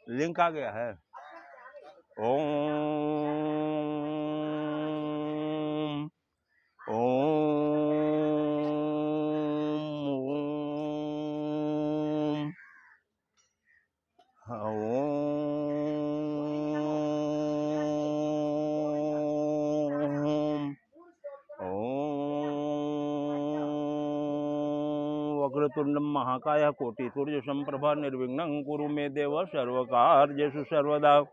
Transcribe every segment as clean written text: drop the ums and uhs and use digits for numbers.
Link आ गया है। ओम ओम ओम ओम। वक्रतुंडम महाकाय कोटि सूर्य संप्रभा निर्विघ्नं कुरु मे देव सर्वकार्येषु सर्वदा।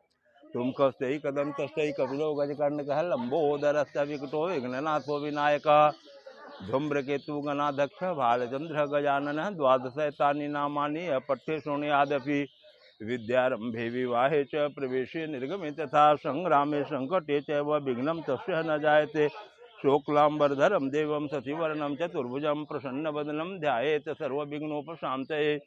तुमकस्तैकदन्तस्तै कपिलो गजकर्णकः लम्बोदरस्य विकटो विघ्ननाथो विनायकः। धूम्रकेतु गणाध्यक्ष भालचंद्र गजानन द्वादशैतानि नामानि अपठ्ये शृणुयादपि। विद्यारंभे विवाहे च प्रवेशे निर्गमे तथा संग्रामे संकटे च विघ्नं तस्य न जायते। शुक्लांबरधरं देवं शशिवर्णं चतुर्भुजं प्रसन्नवदनं ध्यायेत सर्वविघ्नोपशान्तये।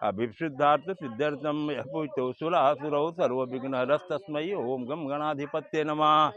अभिसिद्धार्थ सिद्ध्यर्थं यः पूजितो सुरासुरौ सर्वविघ्नहरस्तस्मै ओं गं गणाधिपत्ये नमः।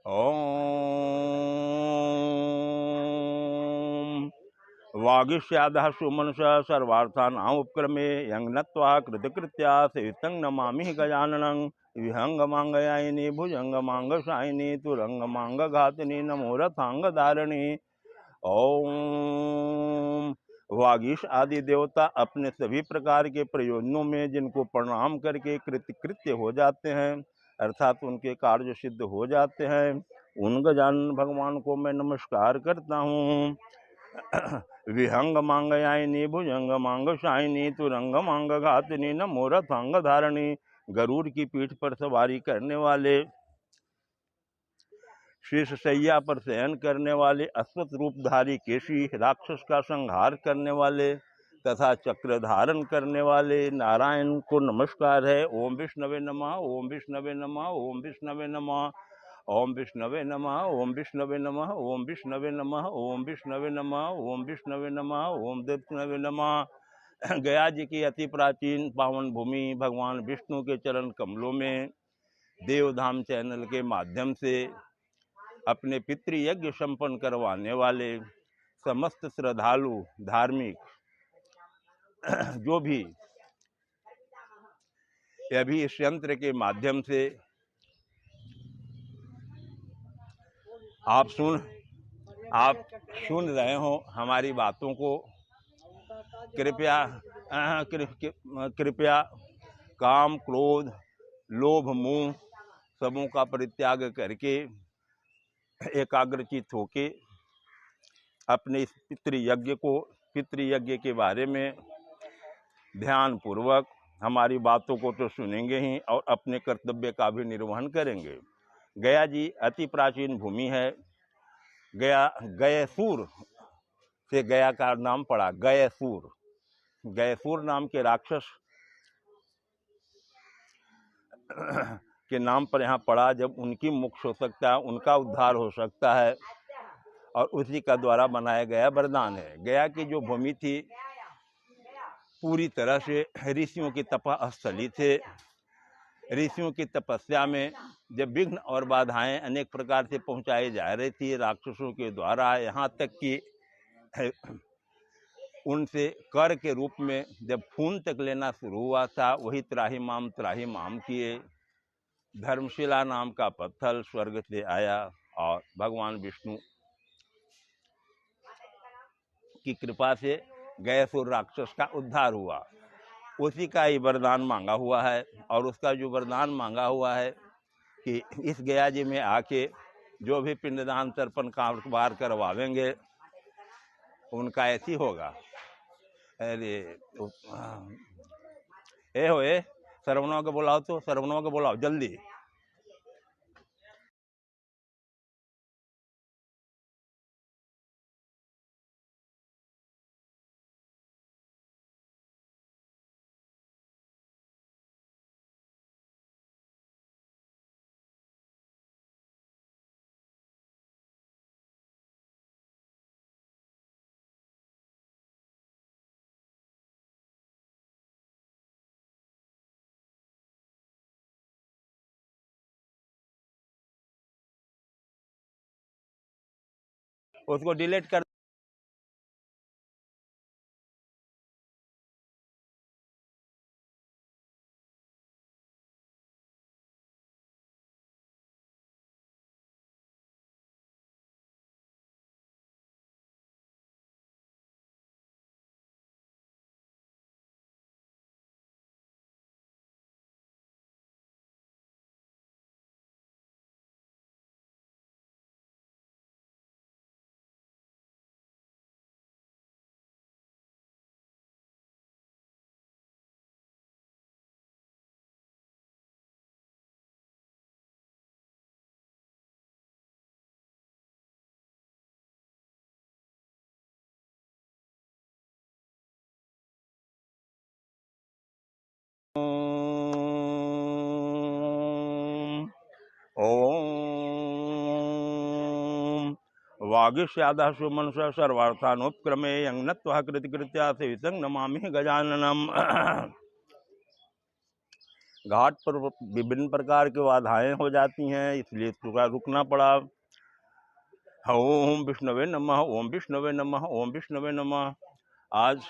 ओम वागीश्यादः सुमनसः सर्वार्थानां उपक्रमे यं नत्वा कृतकृत्या सेवितं नमामि गजाननं। विहंगमांगयायिनी भुजंगमांगशायिनी तुरंगमांगघातिनी नमो रथांगधारिणी। ओम वागीश आदि देवता अपने सभी प्रकार के प्रयोजनों में जिनको प्रणाम करके कृत्य हो जाते हैं अर्थात उनके कार्य सिद्ध हो जाते हैं, उन गजानन भगवान को मैं नमस्कार करता हूँ। विहंग मांगयायिनी भुजंग मांग शायिनी तुरंग मांग घातिनी नमो रथांग धारिणी। गरुड़ की पीठ पर सवारी करने वाले, शीर्ष शैया पर शयन करने वाले, अश्वत्थ रूपधारी केशी राक्षस का संहार करने वाले तथा चक्र धारण करने वाले नारायण को नमस्कार है। ओम विष्णवे नमः ओम विष्णवे नमः ओम विष्णवे नमः ओम विष्णवे नमः ओम विष्णवे नमः ओम विष्णवे नमः ओम विष्णवे नमः ओम विष्णवे नमः ओम विष्णवे नमः। गया जी की अति प्राचीन पावन भूमि भगवान विष्णु के चरण कमलों में देवधाम चैनल के माध्यम से अपने पितृयज्ञ संपन्न करवाने वाले समस्त श्रद्धालु धार्मिक जो भी अभी इस यंत्र के माध्यम से आप सुन रहे हो हमारी बातों को, कृपया काम क्रोध लोभ मोह सबों का परित्याग करके एकाग्रचित होके अपने इस पितृयज्ञ के बारे में ध्यान पूर्वक हमारी बातों को तो सुनेंगे ही और अपने कर्तव्य का भी निर्वहन करेंगे। गया जी अति प्राचीन भूमि है। गयसूर से गया का नाम पड़ा। गयसूर नाम के राक्षस के नाम पर यहाँ पड़ा। जब उनकी मोक्ष हो सकता है, उनका उद्धार हो सकता है और उसी का द्वारा बनाया गया वरदान है। गया की जो भूमि थी पूरी तरह से ऋषियों की तपस्थली थे। ऋषियों की तपस्या में जब विघ्न और बाधाएं अनेक प्रकार से पहुंचाई जा रही थी राक्षसों के द्वारा, यहाँ तक कि उनसे कर के रूप में जब खून तक लेना शुरू हुआ था, वही त्राही माम किए। धर्मशिला नाम का पत्थर स्वर्ग से आया और भगवान विष्णु की कृपा से गयसूर राक्षस का उद्धार हुआ। उसी का ही वरदान मांगा हुआ है। और उसका जो वरदान मांगा हुआ है कि इस गया जी में आके जो भी पिंडदान तर्पण कारोबार करवावेंगे उनका ऐसी होगा। अरे ए सरवणों के बुलाओ, तो सरवणों के बुलाओ जल्दी। उसको डिलीट कर। ओम वागीशादाशु मनुष्य सर्वार्थानुपक्रमे यंगनत्वा कृतिकृत्या सेवितं नमामि गजाननम। घाट पर विभिन्न प्रकार की बाधाएं हो जाती हैं, इसलिए थोड़ा रुकना पड़ा। ओम विष्णवे नमः, ओम विष्णवे नमः, ओम विष्णवे नमः। आज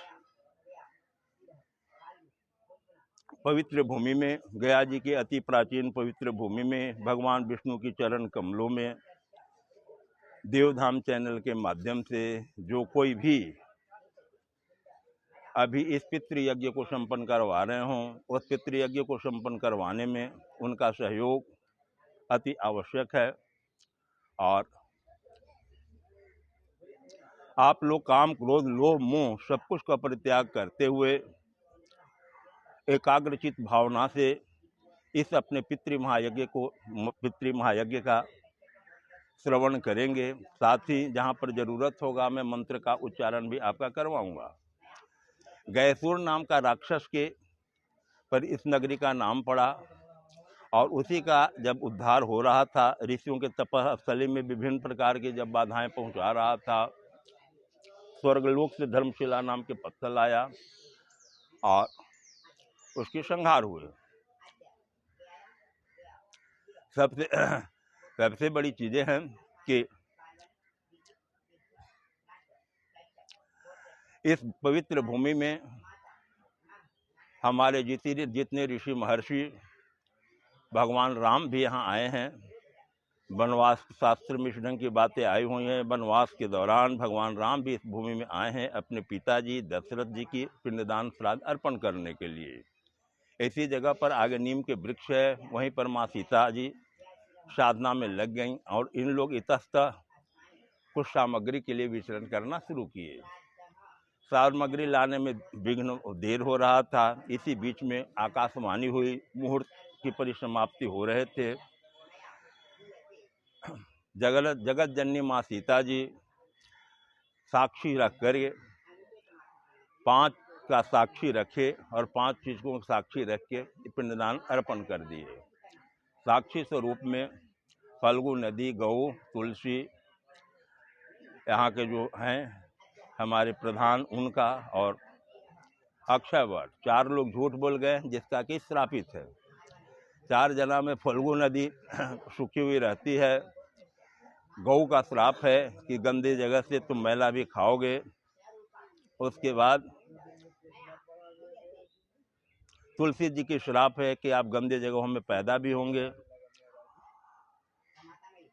पवित्र भूमि में, गया जी के अति प्राचीन पवित्र भूमि में, भगवान विष्णु की चरण कमलों में देवधाम चैनल के माध्यम से जो कोई भी अभी इस पितृयज्ञ को संपन्न करवा रहे हों, उस पितृयज्ञ को संपन्न करवाने में उनका सहयोग अति आवश्यक है। और आप लोग काम, क्रोध, लोभ, मोह सब कुछ का परित्याग करते हुए एकाग्रचित भावना से इस अपने पितृ महायज्ञ का श्रवण करेंगे। साथ ही जहाँ पर जरूरत होगा मैं मंत्र का उच्चारण भी आपका करवाऊंगा। गैसुर नाम का राक्षस के पर इस नगरी का नाम पड़ा और उसी का जब उद्धार हो रहा था, ऋषियों के तपस्थली में विभिन्न प्रकार की जब बाधाएं पहुंचा रहा था, स्वर्गलोक से धर्मशिला नाम के पत्थर लाया और उसके संहार हुए। सबसे बड़ी चीजें हैं कि इस पवित्र भूमि में हमारे जितने ऋषि महर्षि, भगवान राम भी यहाँ आए हैं। वनवास शास्त्र में इस ढंग की बातें आई हुई हैं। वनवास के दौरान भगवान राम भी इस भूमि में आए हैं अपने पिताजी दशरथ जी की पिंडदान श्राद्ध अर्पण करने के लिए। इसी जगह पर आगे नीम के वृक्ष है, वहीं पर माँ सीता जी साधना में लग गईं और इन लोग इतस्तः कुछ सामग्री के लिए विचरण करना शुरू किए। सामग्री लाने में विघ्न देर हो रहा था। इसी बीच में आकाशवाणी हुई, मुहूर्त की परिसमाप्ति हो रहे थे। जगत जननी माँ सीता जी साक्षी रख कर 5 का साक्षी रखे और 5 चीज़ों को साक्षी रख के पिंडदान अर्पण कर दिए। साक्षी स्वरूप में फल्गु नदी, गौ, तुलसी, यहाँ के जो हैं हमारे प्रधान उनका और अक्षय वट, 4 लोग झूठ बोल गए जिसका कि श्रापित है। 4 जना में फल्गु नदी सूखी हुई रहती है। गौ का श्राप है कि गंदी जगह से तुम मैला भी खाओगे। उसके बाद तुलसी जी की श्राप है कि आप गंदे जगहों में पैदा भी होंगे।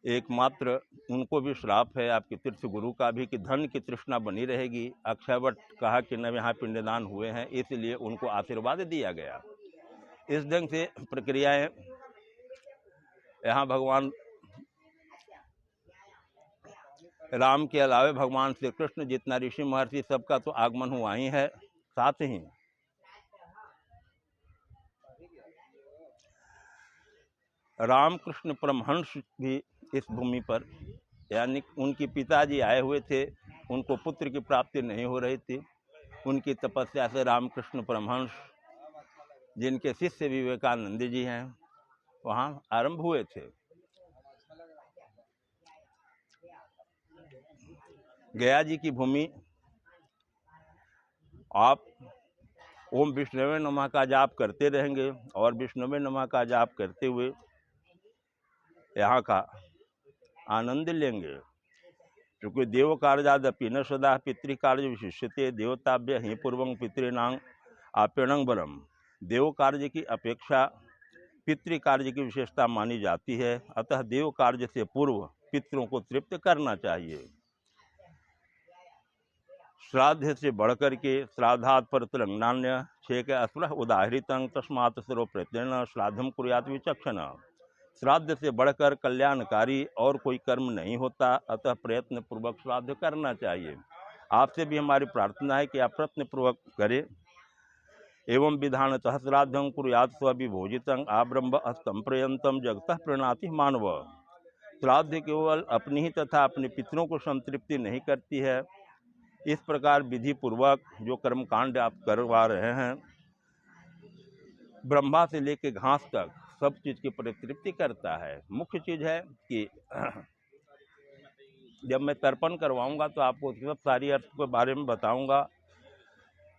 एकमात्र उनको भी श्राप है, आपके तीर्थ गुरु का भी, कि धन की तृष्णा बनी रहेगी। अक्षयवट कहा कि न यहाँ पिंडदान हुए हैं, इसलिए उनको आशीर्वाद दिया गया। इस ढंग से प्रक्रियाएं यहाँ भगवान राम के अलावे भगवान श्री कृष्ण, जितना ऋषि महर्षि सबका तो आगमन हुआ ही है। साथ ही रामकृष्ण परमहंस भी इस भूमि पर, यानी उनके पिताजी आए हुए थे, उनको पुत्र की प्राप्ति नहीं हो रही थी। उनकी तपस्या से रामकृष्ण परमहंस, जिनके शिष्य विवेकानंद जी हैं, वहाँ आरंभ हुए थे। गया जी की भूमि, आप ओम विष्णवे नमः का जाप करते रहेंगे और विष्णवे नमः का जाप करते हुए यहाँ का आनंद लेंगे। क्योंकि देव कार्यादपि न सदा पितृकार्य विशिष्यते देवताभ्य ही पूर्वं पितृणां आप्यणं बरम। देव कार्य की अपेक्षा पितृ कार्य की विशेषता मानी जाती है, अतः देव कार्य से पूर्व पितरों को तृप्त करना चाहिए। श्राद्ध से बढ़कर के श्राद्धात् परतरं नान्य छेक अस्पृह उदाहृतं तस्मात् सर्वप्रयत्नेन श्राद्धं कुर्यात् विचक्षण। श्राद्ध से बढ़कर कल्याणकारी और कोई कर्म नहीं होता, अतः प्रयत्न पूर्वक श्राद्ध करना चाहिए। आपसे भी हमारी प्रार्थना है कि आप प्रयत्न पूर्वक करें। एवं विधानतः श्राद्धं कुर्यात् स्वविभोजितं आब्रह्म हस्तं पर्यन्तं जगतः प्रणीति मानव। श्राद्ध केवल अपनी ही तथा अपने पितरों को संतृप्ति नहीं करती है। इस प्रकार विधि पूर्वक जो कर्मकांड आप करवा रहे हैं, ब्रह्मा से लेकर घास तक सब चीज़ की परितृप्ति करता है। मुख्य चीज़ है कि जब मैं तर्पण करवाऊंगा तो आपको सब सारी अर्थ के बारे में बताऊंगा।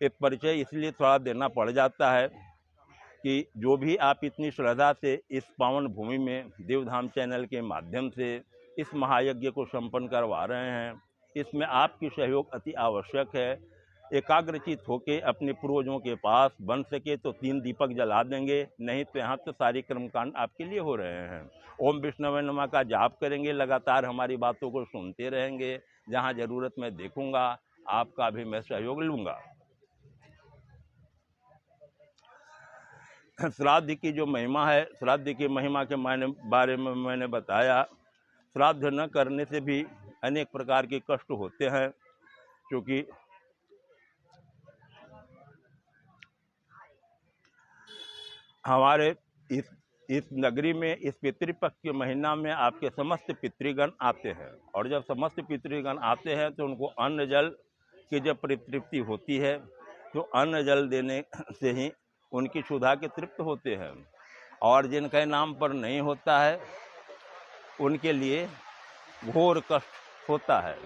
एक परिचय इसलिए थोड़ा देना पड़ जाता है कि जो भी आप इतनी श्रद्धा से इस पावन भूमि में देवधाम चैनल के माध्यम से इस महायज्ञ को संपन्न करवा रहे हैं, इसमें आपकी सहयोग अति आवश्यक है। एकाग्रचित होकर अपने पूर्वजों के पास बन सके तो 3 दीपक जला देंगे, नहीं तो यहाँ तो सारे कर्मकांड आपके लिए हो रहे हैं। ओम विष्णवे नमः का जाप करेंगे, लगातार हमारी बातों को सुनते रहेंगे। जहाँ ज़रूरत मैं देखूंगा आपका भी मैं सहयोग लूँगा। श्राद्ध की जो महिमा है, श्राद्ध की महिमा के बारे में मैंने बताया। श्राद्ध न करने से भी अनेक प्रकार के कष्ट होते हैं, क्योंकि हमारे इस नगरी में इस पितृपक्ष के महीना में आपके समस्त पितृगण आते हैं, और जब समस्त पितृगण आते हैं तो उनको अन्न जल की जब परितृप्ति होती है, तो अन्न जल देने से ही उनकी क्षुधा के तृप्त होते हैं। और जिनके नाम पर नहीं होता है उनके लिए घोर कष्ट होता है।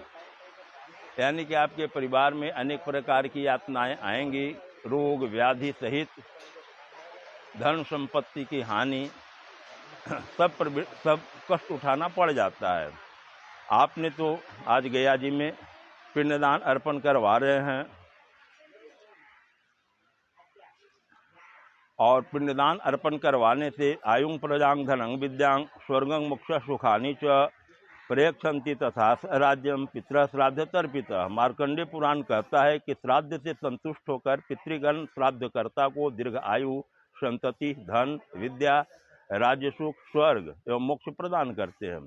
यानी कि आपके परिवार में अनेक प्रकार की यातनाएं आएंगी, रोग व्याधि सहित धन संपत्ति की हानि, सब कष्ट उठाना पड़ जाता है। आपने तो आज गया जी में पिंडदान अर्पण करवा रहे हैं, और पिंडदान अर्पण करवाने से आयुं प्रजांग धनं विद्यांग स्वर्गं मोक्ष सुखानि च प्रयक्षन्ति तथा राज्यम पितृ श्राद्ध तर्पित। मार्कंडेय पुराण कहता है कि श्राद्ध से संतुष्ट होकर पितृगण श्राद्धकर्ता को दीर्घ आयु, संतति, धन, विद्या, राज्य सुख, स्वर्ग एवं मोक्ष प्रदान करते हैं।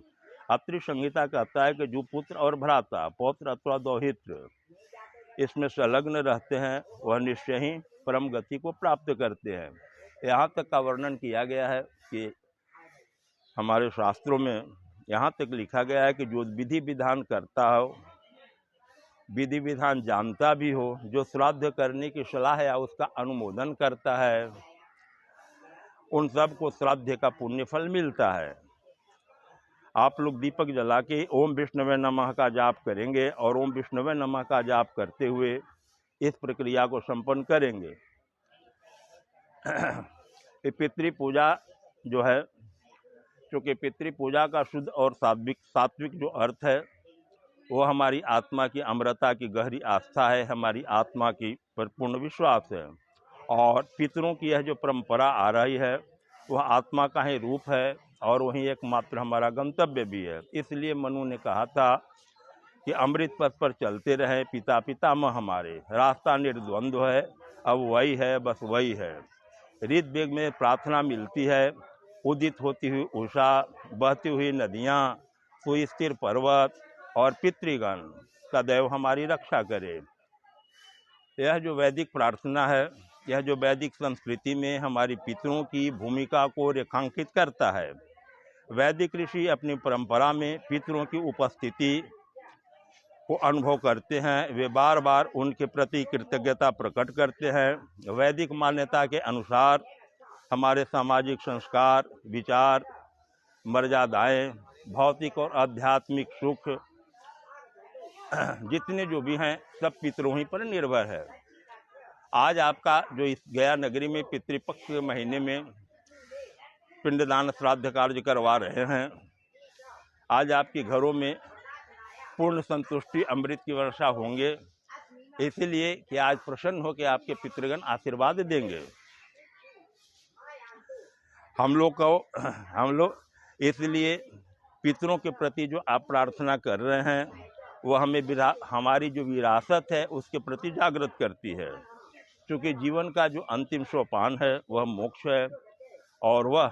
अत्रि संहिता कहता है कि जो पुत्र और भ्राता, पौत्र अथवा दौहित्र इसमें संलग्न रहते हैं वह निश्चय ही परम गति को प्राप्त करते हैं। यहाँ तक का वर्णन किया गया है कि हमारे शास्त्रों में यहाँ तक लिखा गया है कि जो विधि विधान करता हो, विधि विधान जानता भी हो, जो श्राद्ध करने की सलाह या उसका अनुमोदन करता है, उन सब को श्राद्ध का पुण्य फल मिलता है। आप लोग दीपक जला के ओम विष्णवे नमः का जाप करेंगे, और ओम विष्णवे नमः का जाप करते हुए इस प्रक्रिया को संपन्न करेंगे। पितृ पूजा जो है, क्योंकि पितृ पूजा का शुद्ध और सात्विक जो अर्थ है वो हमारी आत्मा की अमरता की गहरी आस्था है, हमारी आत्मा की परिपूर्ण विश्वास है। और पितरों की यह जो परंपरा आ रही है वह आत्मा का ही रूप है, और वहीं एकमात्र हमारा गंतव्य भी है। इसलिए मनु ने कहा था कि अमृत पथ पर चलते रहें, पिता पितामह हमारे, रास्ता निर्द्वंद्व है, अब वही है, बस वही है। ऋग्वेद में प्रार्थना मिलती है, उदित होती हुई उषा, बहती हुई नदियाँ, सुस्थिर पर्वत और पितृगण सदैव हमारी रक्षा करे। यह जो वैदिक प्रार्थना है, यह जो वैदिक संस्कृति में हमारी पितरों की भूमिका को रेखांकित करता है। वैदिक ऋषि अपनी परंपरा में पितरों की उपस्थिति को अनुभव करते हैं, वे बार बार उनके प्रति कृतज्ञता प्रकट करते हैं। वैदिक मान्यता के अनुसार हमारे सामाजिक संस्कार, विचार, मर्यादाएं, भौतिक और आध्यात्मिक सुख जितने जो भी हैं सब पितरों ही पर निर्भर है। आज आपका जो इस गया नगरी में पितृपक्ष के महीने में पिंडदान श्राद्ध कार्य करवा रहे हैं, आज आपके घरों में पूर्ण संतुष्टि अमृत की वर्षा होंगे, इसलिए कि आज प्रसन्न हो के आपके पितृगण आशीर्वाद देंगे। हम लोग इसलिए पितरों के प्रति जो आप प्रार्थना कर रहे हैं वह हमें हमारी जो विरासत है उसके प्रति जागृत करती है, क्योंकि जीवन का जो अंतिम सोपान है वह मोक्ष है और वह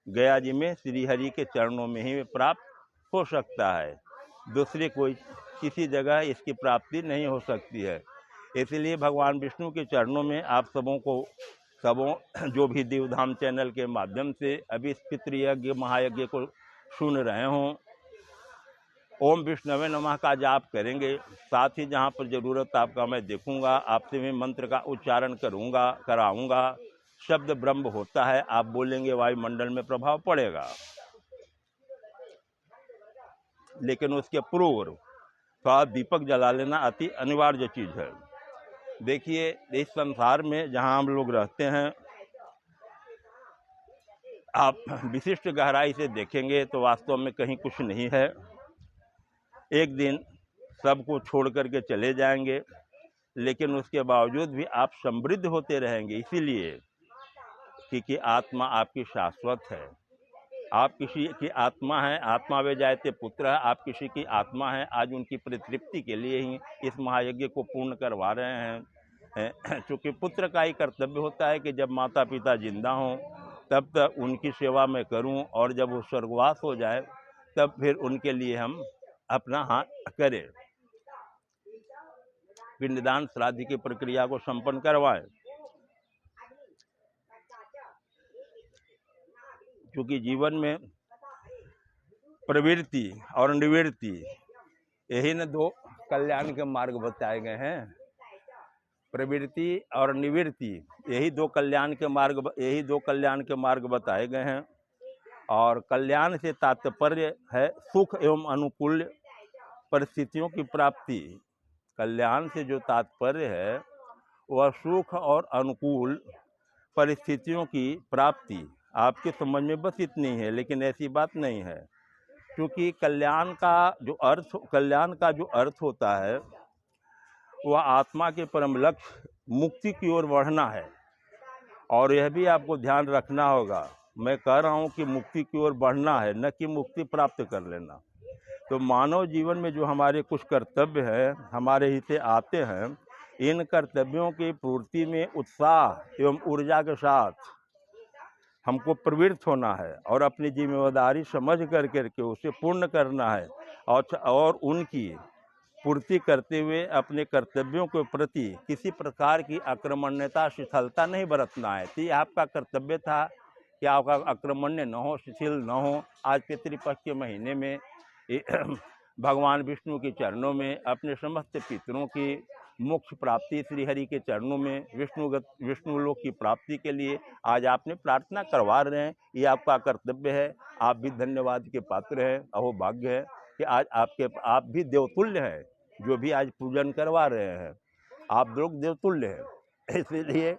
गया जी में श्री हरि के चरणों में ही प्राप्त हो सकता है। दूसरी कोई किसी जगह इसकी प्राप्ति नहीं हो सकती है। इसलिए भगवान विष्णु के चरणों में आप सबों जो भी देवधाम चैनल के माध्यम से अभी इस पितृयज्ञ महायज्ञ को सुन रहे हों, ओम विष्णवे नमः का जाप करेंगे। साथ ही जहाँ पर ज़रूरत आपका मैं देखूंगा, आपसे मैं मंत्र का उच्चारण कराऊंगा। शब्द ब्रह्म होता है, आप बोलेंगे वायुमंडल में प्रभाव पड़ेगा, लेकिन उसके पूर्व थोड़ा दीपक जला लेना अति अनिवार्य चीज़ है। देखिए, इस संसार में जहाँ हम लोग रहते हैं, आप विशिष्ट गहराई से देखेंगे तो वास्तव में कहीं कुछ नहीं है। एक दिन सबको छोड़ करके चले जाएंगे, लेकिन उसके बावजूद भी आप समृद्ध होते रहेंगे, इसीलिए क्योंकि आत्मा आपकी शाश्वत है। आप किसी की आत्मा है, आत्मा वे जायते पुत्र है, आप किसी की आत्मा है। आज उनकी परितृप्ति के लिए ही इस महायज्ञ को पूर्ण करवा रहे हैं। चूँकि पुत्र का ही कर्तव्य होता है कि जब माता पिता जिंदा हों तब तक उनकी सेवा मैं करूं, और जब वो स्वर्गवास हो जाए तब फिर उनके लिए हम अपना हाथ करें, पिंडदान श्राद्ध की प्रक्रिया को संपन्न करवाएं। क्योंकि जीवन में प्रवृत्ति और निवृत्ति यही न दो कल्याण के मार्ग बताए गए हैं। प्रवृत्ति और निवृत्ति यही दो कल्याण के मार्ग बताए गए हैं। और कल्याण से तात्पर्य है सुख एवं अनुकूल परिस्थितियों की प्राप्ति। कल्याण से जो तात्पर्य है वह सुख और अनुकूल परिस्थितियों की प्राप्ति। आपके समझ में बस इतनी है, लेकिन ऐसी बात नहीं है, क्योंकि कल्याण का जो अर्थ होता है वह आत्मा के परम लक्ष्य मुक्ति की ओर बढ़ना है। और यह भी आपको ध्यान रखना होगा, मैं कह रहा हूँ कि मुक्ति की ओर बढ़ना है, न कि मुक्ति प्राप्त कर लेना। तो मानव जीवन में जो हमारे कुछ कर्तव्य हैं, हमारे हिस्से आते हैं, इन कर्तव्यों की पूर्ति में उत्साह एवं ऊर्जा के साथ हमको प्रवृत्त होना है और अपनी जिम्मेदारी समझ करके उसे पूर्ण करना है, और उनकी पूर्ति करते हुए अपने कर्तव्यों के प्रति किसी प्रकार की आक्रमण्यता शिथिलता नहीं बरतना है। तो ये आपका कर्तव्य था कि आपका आक्रमण्य न हो, शिथिल न हो। आज पितृपक्ष के महीने में भगवान विष्णु के चरणों में अपने समस्त पितरों की मोक्ष प्राप्ति, श्री हरि के चरणों में विष्णु लोक की प्राप्ति के लिए आज आपने प्रार्थना करवा रहे हैं। ये आपका कर्तव्य है, आप भी धन्यवाद के पात्र हैं। अहो भाग्य है कि आज आप भी देवतुल्य हैं, जो भी आज पूजन करवा रहे हैं, आप लोग देवतुल्य हैं। इसलिए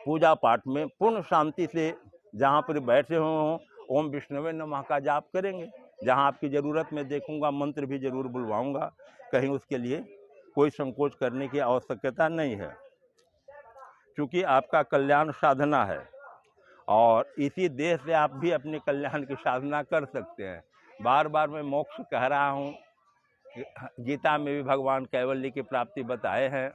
पूजा पाठ में पूर्ण शांति से जहाँ पर बैठे हों ओम विष्णवे नमः का जाप करेंगे। जहाँ आपकी ज़रूरत मैं देखूंगा, मंत्र भी जरूर बुलवाऊंगा, कहीं उसके लिए कोई संकोच करने की आवश्यकता नहीं है, क्योंकि आपका कल्याण साधना है। और इसी देह से आप भी अपने कल्याण की साधना कर सकते हैं। बार बार मैं मोक्ष कह रहा हूँ, गीता में भी भगवान कैवल्य की प्राप्ति बताए हैं,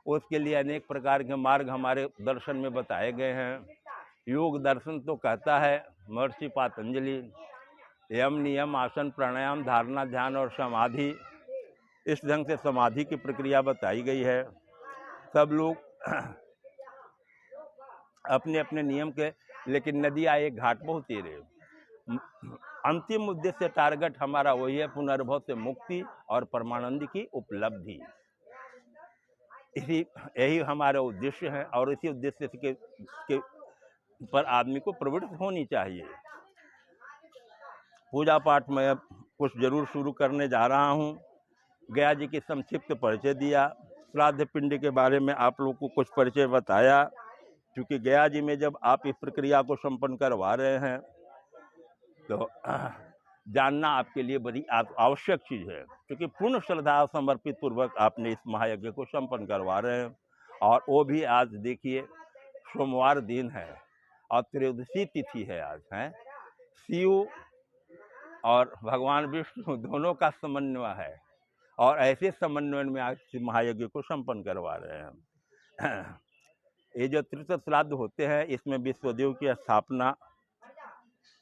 उसके लिए अनेक प्रकार के मार्ग हमारे दर्शन में बताए गए हैं। योग दर्शन तो कहता है महर्षि पातंजलि, यम नियम आसन प्राणायाम धारणा ध्यान और समाधि, इस ढंग से समाधि की प्रक्रिया बताई गई है। सब लोग अपने अपने नियम के, लेकिन नदी आए घाट बहुत ही रहे। अंतिम उद्देश्य टारगेट हमारा वही है, पुनर्भव से मुक्ति और परमानंद की उपलब्धि। यही हमारा उद्देश्य है और इसी उद्देश्य के पर आदमी को प्रवृत्त होनी चाहिए। पूजा पाठ में अब कुछ जरूर शुरू करने जा रहा हूँ। गया जी की संक्षिप्त परिचय दिया, श्राद्ध पिंड के बारे में आप लोग को कुछ परिचय बताया, क्योंकि गया जी में जब आप इस प्रक्रिया को संपन्न करवा रहे हैं तो जानना आपके लिए बड़ी आवश्यक चीज़ है, क्योंकि पूर्ण श्रद्धा समर्पित पूर्वक आपने इस महायज्ञ को संपन्न करवा रहे हैं। और वो भी आज देखिए सोमवार दिन है और त्रयोदशी तिथि है आज, है शिव और भगवान विष्णु दोनों का समन्वय है और ऐसे समन्वय में आज महायज्ञ को संपन्न करवा रहे हैं। ये जो तीर्थ श्राद्ध होते हैं इसमें विश्वदेव की स्थापना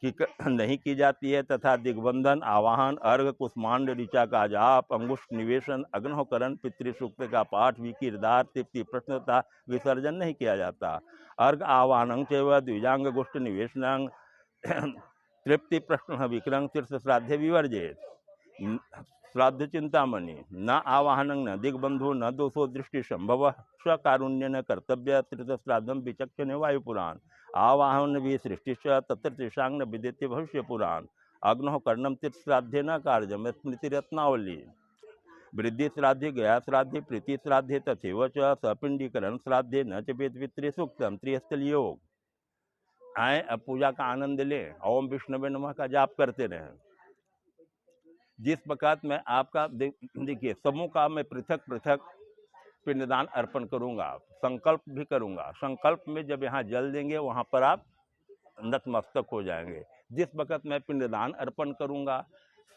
की नहीं की जाती है तथा दिग्बंधन, आवाहन, अर्घ, कुष्मांड, ऋचा का जाप, अंगुष्ठ निवेशन, अग्नहोकरण, पितृसूक्त का पाठ, विकीरदार, तृप्ति प्रश्न तथा विसर्जन नहीं किया जाता। अर्घ आवाहन चैव द्विजांग गोष्ठ निवेशनांग तृप्ति प्रश्न विक्रंग तीर्थ श्राद्धे विवर्जित। श्राद्ध चिंतामणि न आवाहन न दिग्बंधु न दोषो दृष्टि संभव स्वकारुण्य न कर्तव्य तीर्थ श्राद्धम विचक्षण वायुपुराण आवाहन भी सृष्टि तत्र त्रिशांग न विदित्य भविष्य पुराण अग्नो कर्णम तीर्थ श्राद्धे न कार्यम स्मृति रत्नावली वृद्धि श्राद्धे गया श्राद्धे प्रीति श्राद्धे तथैव च सपिंडीकरण श्राद्धे न च वेद पितृ सूक्तम त्रिस्थल योग। आए अब पूजा का आनंद लें, ओम विष्णवे नमः का जाप करते रहें। जिस वक़्त मैं आपका देखिए समूह का मैं पृथक पृथक पिंडदान अर्पण करूंगा, संकल्प भी करूंगा। संकल्प में जब यहाँ जल देंगे वहाँ पर आप नतमस्तक हो जाएंगे। जिस वक़्त मैं पिंडदान अर्पण करूंगा,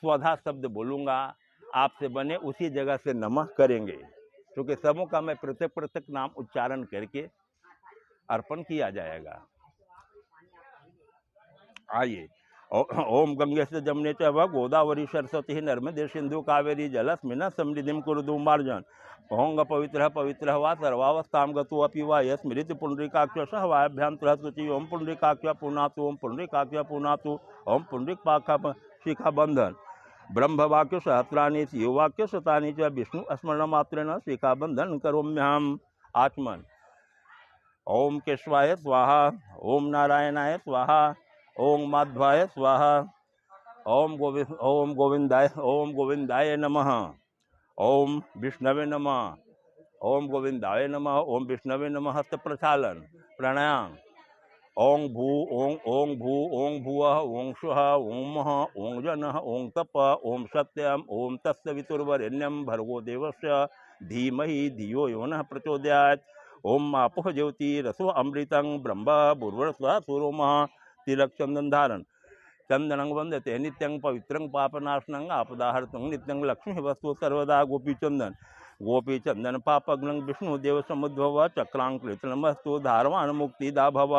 स्वधा शब्द बोलूँगा, आपसे बने उसी जगह से नमः करेंगे, क्योंकि समूह का मैं पृथक पृथक नाम उच्चारण करके अर्पण किया जाएगा। आइए, ओम गंगे से जमने च गोदावरी सरस्वती नर्मदे सिंधु कावेरी जलस्मिन् समृद्धिं कुरुदु मार्जन ओंग पवित्र पवित्र वा सर्वावस्थां गतो अपि वा स्मृति पुंडरीकाक्ष सहवाभ्यंतर शुचि ओम पुंडरीकाक्ष पुनातु ओम पुंडरीकाक्ष पुनातु ओम पुंडरीक शिखा बंधन ब्रह्मवाक्य सहस्राणि शिववाक्य शतानि च विष्णु स्मरण मात्रेण शिखा बंधन करोम्यहम्। आचमन। ओम केशवाय स्वाहा, ओम नारायणाय स्वाहा, ओम माध्वाय स्वाहा, ओम गोविंदाय नमः, ओम विष्णवे नमः, ओम गोविंदाय नमः, ओम विष्णवे नमः। हस्त प्रक्षालन प्राणायाम। ओं भू ओं भुवः ओं शुः ओं मः ओं जनः ओं तप ओं सत्यम ओं तत्सवितुर्वरेण्यं भर्गो देवस्य धीमहि धियो यो नः प्रचोदयात्। ओम आपोह ज्योति रसो अमृतं ब्रह्म बुर्वस्व सुरोमः। तिलक चंदन धारण। चंदनं वंदते नित्यं पवित्रं पापनाशनं आपदाहर्तं नित्यं लक्ष्मी वस्तु सर्वदा गोपी चंदन पापग्नं विष्णुदेव समुद्भव चक्रांकृतनमस्तु धारवाण मुक्तिदा भव।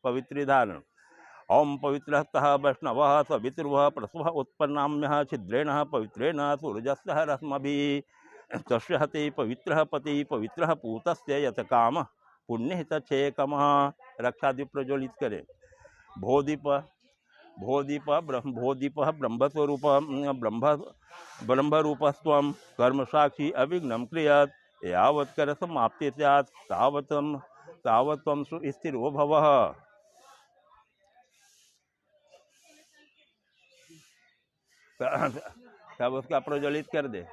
पवित्र धारण। ओम पवित्रस्तः वैष्णवः सवितुर्वः प्रसवः उत्पन्नाम्यः छिद्रेण पवित्रेण सूर्यस्य रश्मिभिः तस्य हते पवित्रः पति पवित्रः पूतस्य यत काम पुण्य तच्छेकमः। रक्षादीप प्रज्वलित करें। भोदीप ब्रह्मस्वरूप ब्रह्मरूपस्त्वं कर्म साक्षी अविघ्नं क्रियात् यावत् कर समाप्ति स्यात् तावत् त्वं सुस्थिरो भवः। सब उसका प्रज्वलित कर दे।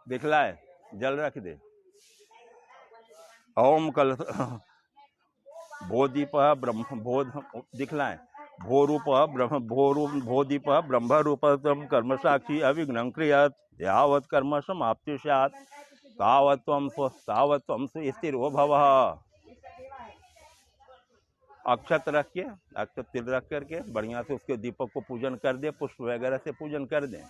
दिखलाए, जल रख दे। ओम कल भोदीप ब्रह्म बोध दिखलाएं। भोरूप ब्रह्म भोदीप ब्रह्म रूप कर्म साक्षी अविघ्नं क्रियात् यावत् कर्म समाप्ति स्यात् तावत्वं स्वस्तावत्वं स्थिरो भवः। अक्षत रख के, अक्षत तिल रख करके बढ़िया से उसके दीपक को पूजन कर दे, पुष्प वगैरह से पूजन कर दें।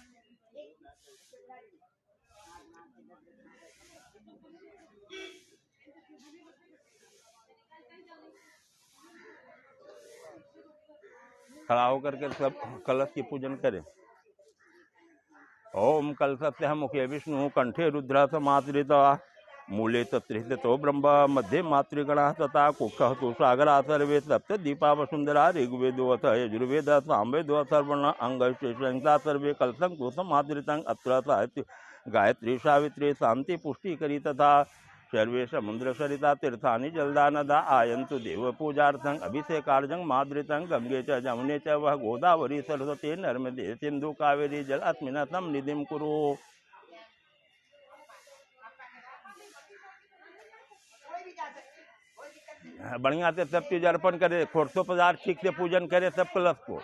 खड़ा होकर के सब कलश की पूजन करें। ओम कलशस्य मुखे विष्णु कंठे रुद्र समाश्रिता मूले तत्रितो ब्रह्म मध्ये मातृगणा तथा कुक्षः तु सागरा सर्वे सप्त दीपा वसुंधरा ऋग्वेदोऽथ यजुर्वेद सामवेदो सर्वण अंगैश्चैंसा सर्वे कलशं तु समादृतं अत्र साहित्य गायत्री सावित्री शांति पुष्टिकरी तथा सर्वे समुद्र सरिता तीर्थानि जलदानदा आयन्तु देव पूजार्थं अभिषेकार्जं मादृतं गंगे च जमुने च वह गोदावरी सरस्वती नर्मदे सिंधु कावेरी जल अस्मिन् निधिं कुरु। बढ़िया से सब चीज अर्पण करे, खोरसो पदार्थ ठीक से पूजन करे सब कलश को।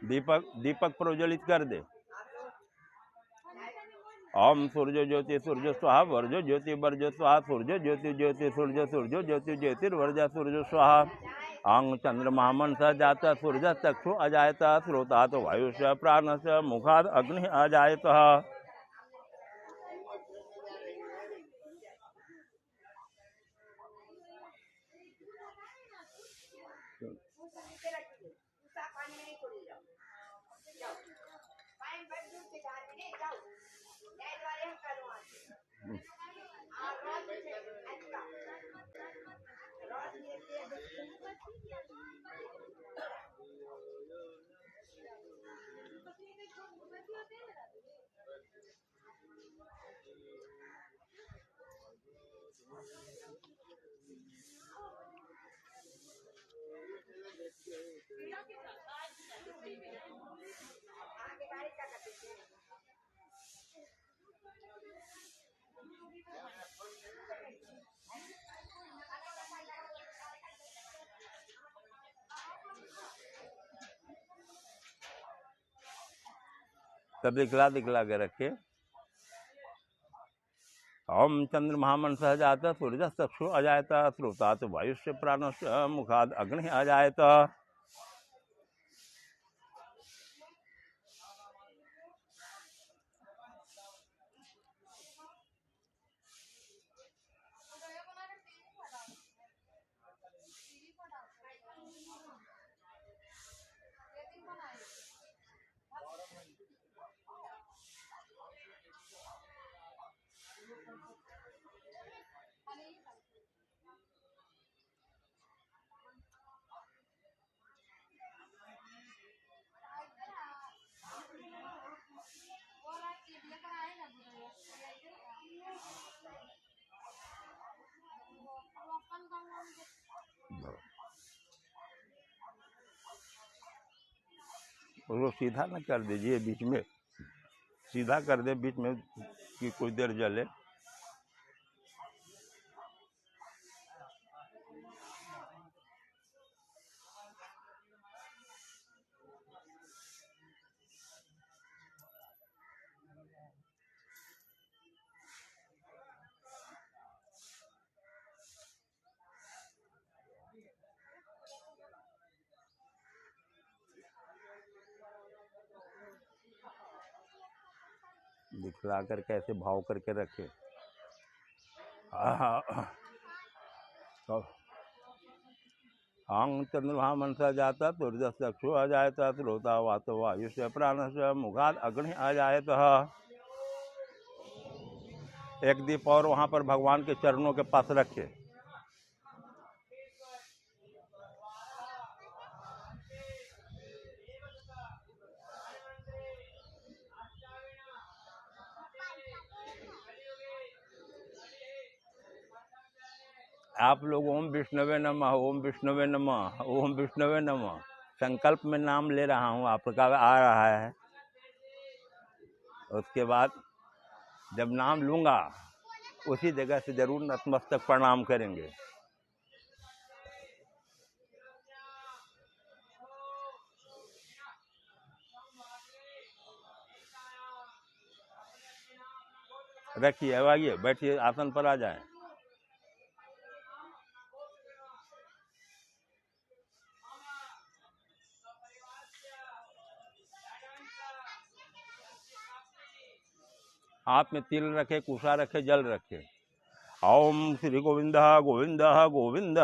दीपक प्रज्वलित कर दे। ओम सूर्य ज्योति सूर्य स्वाहा वर्ज ज्योति वर्ज स्वाहा सूर्य ज्योति ज्योति सूर्य सूर्य ज्योति ज्योतिर्वर्ज सूर्य स्वाहा। आंग चंद्रमा मनसा जाता सूर्य चक्षु अजायता श्रोता तो वायुष्य प्राणस्य मुखाद अग्नि अजायतः। सब दिखला के रखे। ओम चंद्रमा मनसा जाता सूर्य चक्षु अजायता श्रोता तो वायुष्य प्राणस्य मुखाद अग्नि अजायता। उसको सीधा न कर दीजिए, बीच में सीधा कर दे, बीच में कि कुछ देर जले। दिखला कर कैसे भाव करके रखे। आंग चंद्रमा मनसा जाता सूर्य चक्षु अजायता श्रोता वातो वायुष्य प्राणस्य मुखाद अग्नि अजायतः। एक दीप और वहां पर भगवान के चरणों के पास रखे। आप लोग ओम विष्णवे नमः, ओम विष्णवे नमः, ओम विष्णवे नमः संकल्प में नाम ले रहा हूँ, आपका आ रहा है। उसके बाद जब नाम लूँगा उसी जगह से जरूर नतमस्तक प्रणाम करेंगे। रखिए, अब आइए, बैठिए, आसन पर आ जाएं। हाथ में तिल रखे, कुशा रखे, जल रखे। ओम श्री गोविंद गोविंद गोविंद।